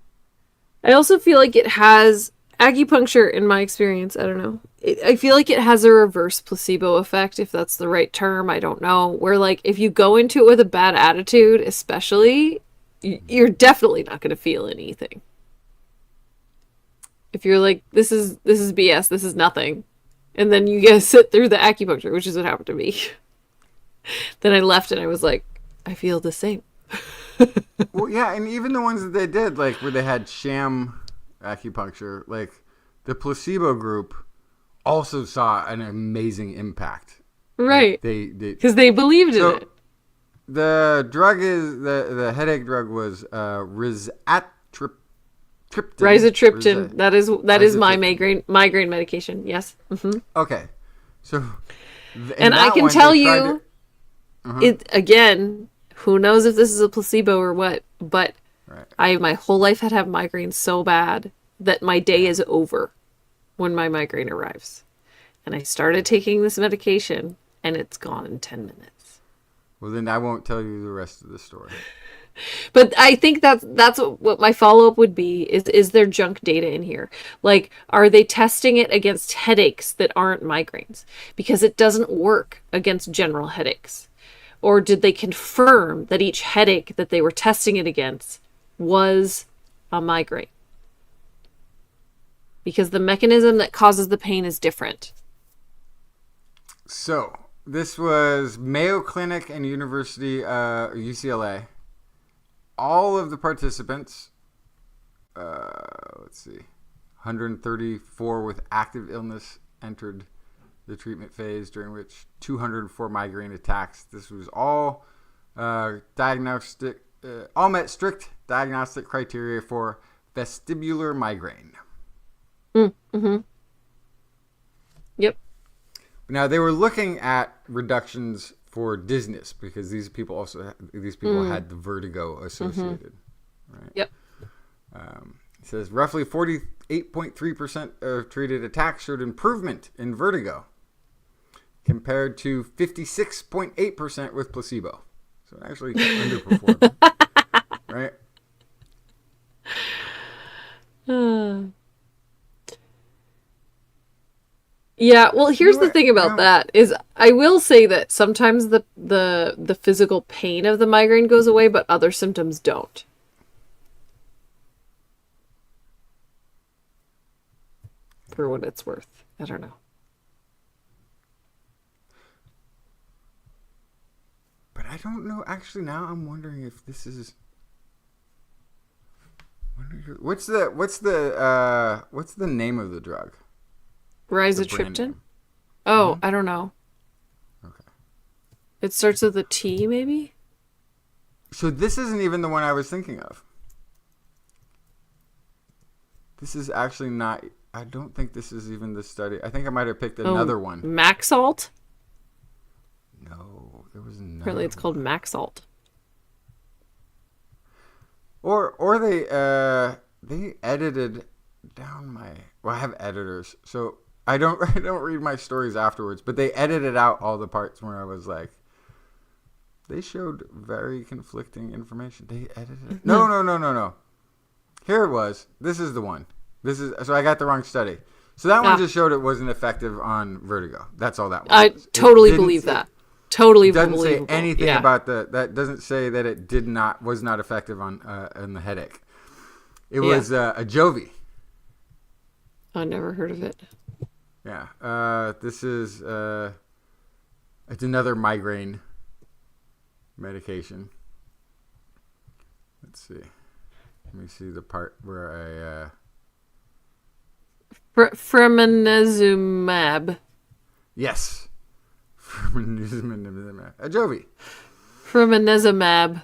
I also feel like it has acupuncture, in my experience, I don't know. I feel like it has a reverse placebo effect, if that's the right term. I don't know. Where like if you go into it with a bad attitude, especially, you're definitely not going to feel anything. If you're like, this is BS, this is nothing, and then you get sit through the acupuncture, which is what happened to me. Then I left and I was like, I feel the same. Well, yeah, and even the ones that they did, like where they had sham acupuncture, like the placebo group also saw an amazing impact. Right. Like, because they believed in it. The drug is the headache drug was rizatriptan. Rizatriptan. That is my migraine medication. Yes. Mm-hmm. Okay. So, and I can tell you, it again. Who knows if this is a placebo or what? But I my whole life had migraines so bad that my day is over when my migraine arrives, and I started taking this medication, and it's gone in 10 minutes. Well, then I won't tell you the rest of the story. But I think that's what my follow-up would be, is there junk data in here? Like, are they testing it against headaches that aren't migraines? Because it doesn't work against general headaches. Or did they confirm that each headache that they were testing it against was a migraine? Because the mechanism that causes the pain is different. So, this was Mayo Clinic and University, UCLA. All of the participants, 134 with active illness entered the treatment phase, during which 204 migraine attacks. This was all diagnostic, all met strict diagnostic criteria for vestibular migraine. Mm-hmm. Yep. Now they were looking at reductions for dizziness because these people had the vertigo associated. Right? Yep. It says roughly 48.3% of treated attacks showed improvement in vertigo, compared to 56.8% with placebo. So it actually underperformed. Right? Yeah, well, here's the thing about that is I will say that sometimes the physical pain of the migraine goes away, but other symptoms don't. For what it's worth. I don't know. But I don't know. Actually, now I'm wondering if this is... What's the name of the drug? Rizatriptan? Oh, I don't know. Okay. It starts with a T, maybe? So this isn't even the one I was thinking of. This is actually not... I don't think this is even the study. I think I might have picked another one. Maxalt? No, there was no. Apparently it's called Maxalt. Or they edited down my. Well, I have editors, so I don't read my stories afterwards. But they edited out all the parts where I was like, they showed very conflicting information. They edited it. No. Here it was. This is the one. So I got the wrong study. So that one just showed it wasn't effective on vertigo. That's all that was. I totally believe that. Totally doesn't say anything about that doesn't say that it was not effective on the headache. It was a Jovi. I never heard of it. Yeah. This is it's another migraine medication. Let's see. Let me see the part where Fremanezumab. Yes. Fremanezumab. Ajovi. Fremanezumab.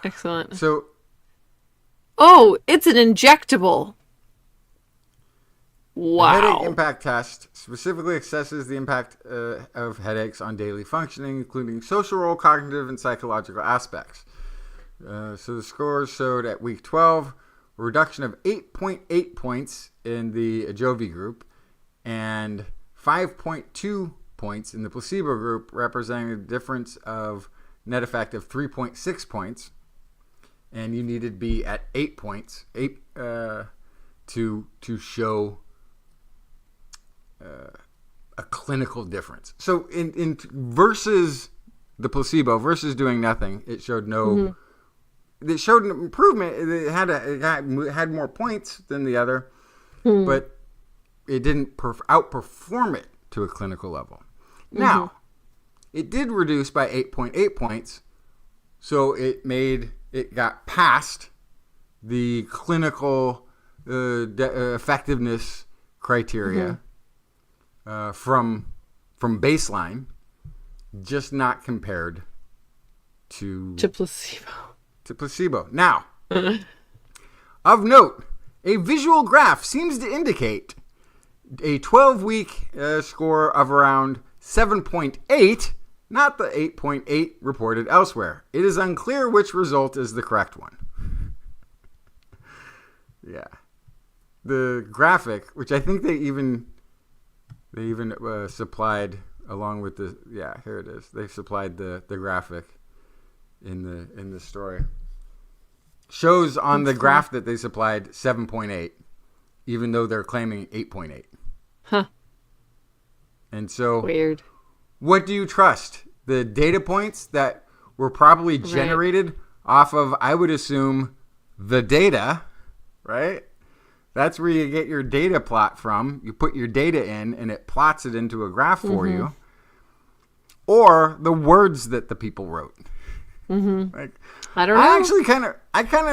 Excellent. So. Oh, it's an injectable. Wow. The headache impact test specifically assesses the impact of headaches on daily functioning, including social role, cognitive, and psychological aspects. So the scores showed at week 12 a reduction of 8.8 points in the Ajovi group and 5.2 points in the placebo group, representing a difference of net effect of 3.6 points. And you needed to be at 8 points to show a clinical difference. So in versus the placebo versus doing nothing, it showed no. Mm-hmm. It showed an improvement. It had more points than the other, but it didn't outperform it to a clinical level. Mm-hmm. Now, it did reduce by 8.8 points, so it got past the clinical effectiveness criteria from baseline, just not compared to placebo. Now, of note, a visual graph seems to indicate a 12-week score of around 7.8, not the 8.8 reported elsewhere. It is unclear which result is the correct one. Yeah. The graphic, which I think they even supplied along with the, here it is. They supplied the graphic in the story. Shows on the graph that they supplied 7.8, even though they're claiming 8.8. Huh. And so, weird. What do you trust? The data points that were probably generated off of, I would assume, the data, right? That's where you get your data plot from. You put your data in, and it plots it into a graph for you. Or the words that the people wrote. Like, I don't know. I actually kind of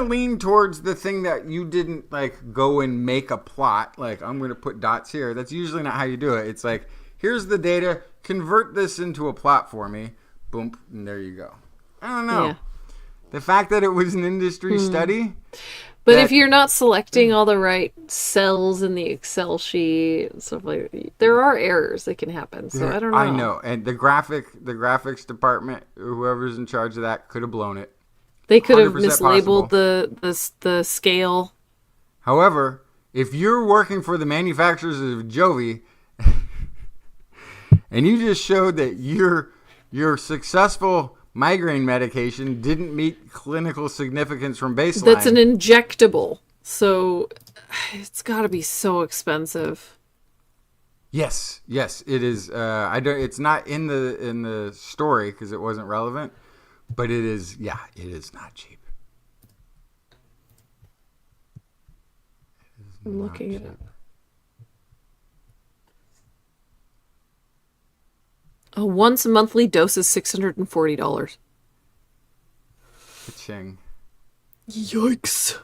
lean towards the thing that you didn't like go and make a plot. Like, I'm going to put dots here. That's usually not how you do it. It's like, here's the data. Convert this into a plot for me. Boom, and there you go. I don't know. Yeah. The fact that it was an industry study. But if you're not selecting all the right cells in the Excel sheet and stuff like that, there are errors that can happen. So I don't know. I know. And the graphics department, whoever's in charge of that, could have blown it. They could have mislabeled the scale. However, if you're working for the manufacturers of Jovi and you just showed that your successful migraine medication didn't meet clinical significance from baseline. That's an injectable, so it's got to be so expensive. Yes, it is. It's not in the story because it wasn't relevant, but it is. Yeah, it is not cheap. I'm looking at it. A once monthly dose is $640. Ka-ching. Yikes.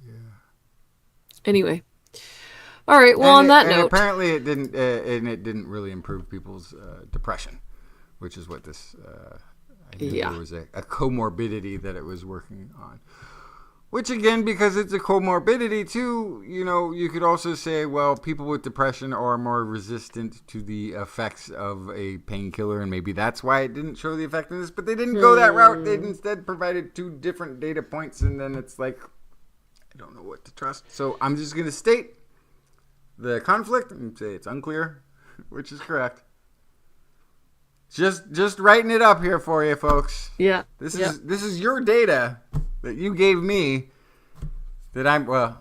Yeah. Anyway. All right. Well, on that note, apparently it didn't really improve people's depression, which is what this. I knew there was a comorbidity that it was working on. Which again, because it's a comorbidity too, you could also say, well, people with depression are more resistant to the effects of a painkiller, and maybe that's why it didn't show the effectiveness, but they didn't go that route. They instead provided 2 different data points, and then it's like, I don't know what to trust. So I'm just going to state the conflict and say it's unclear, which is correct. Just writing it up here for you, folks. Yeah. This is your data that you gave me that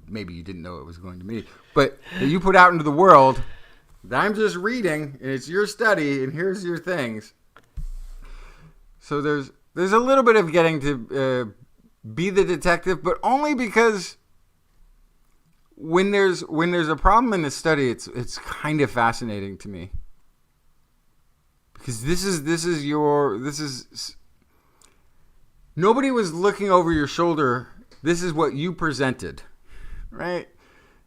maybe you didn't know it was going to me, but that you put out into the world that I'm just reading, and it's your study, and here's your things. So there's a little bit of getting to be the detective, but only because when there's a problem in the study, it's kind of fascinating to me. Because this is nobody was looking over your shoulder. This is what you presented, right?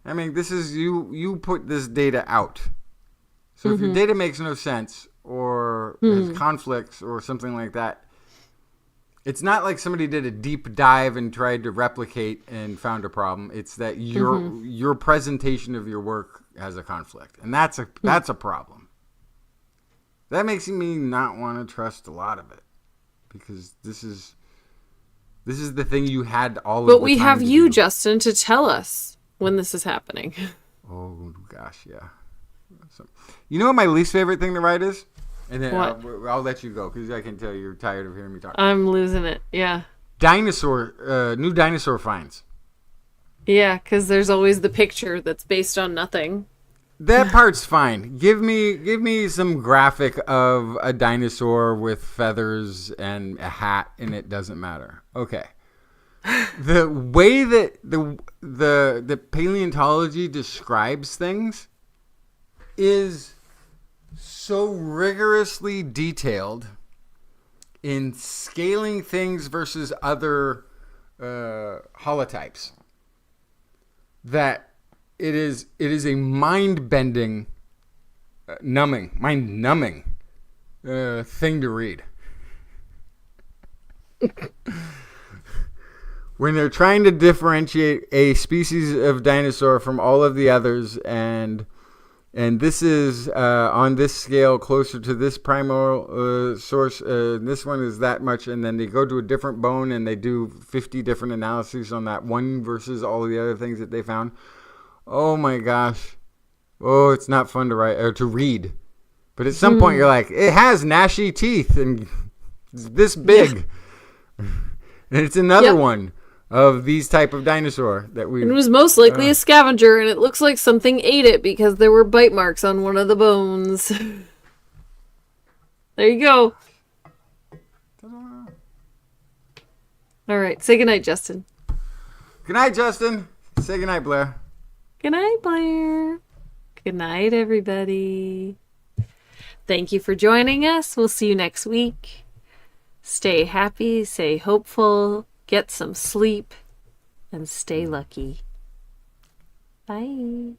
I mean, this is you put this data out. So if your data makes no sense or has conflicts or something like that, it's not like somebody did a deep dive and tried to replicate and found a problem. It's that your presentation of your work has a conflict, and that's a problem. That makes me not want to trust a lot of it, because this is the thing you had all of the time. But we have you, Justin, to tell us when this is happening. Oh, gosh, yeah. So, you know what my least favorite thing to write is? And then I'll let you go, because I can tell you're tired of hearing me talk. I'm losing it, yeah. New dinosaur finds. Yeah, because there's always the picture that's based on nothing. That part's fine. Give me some graphic of a dinosaur with feathers and a hat, and it doesn't matter. Okay. The way that the paleontology describes things is so rigorously detailed in scaling things versus other holotypes that it is a mind-bending, mind-numbing thing to read. When they're trying to differentiate a species of dinosaur from all of the others, and this is on this scale closer to this primal source, this one is that much, and then they go to a different bone and they do 50 different analyses on that one versus all of the other things that they found. Oh my gosh. Oh, it's not fun to write or to read. But at some point you're like, it has gnashy teeth and it's this big. Yeah. And it's another one of these type of dinosaur that we. It was most likely a scavenger, and it looks like something ate it because there were bite marks on one of the bones. There you go. All right. Say goodnight, Justin. Good night, Justin. Say goodnight, Blair. Good night, Blair. Good night, everybody. Thank you for joining us. We'll see you next week. Stay happy, stay hopeful, get some sleep, and stay lucky. Bye.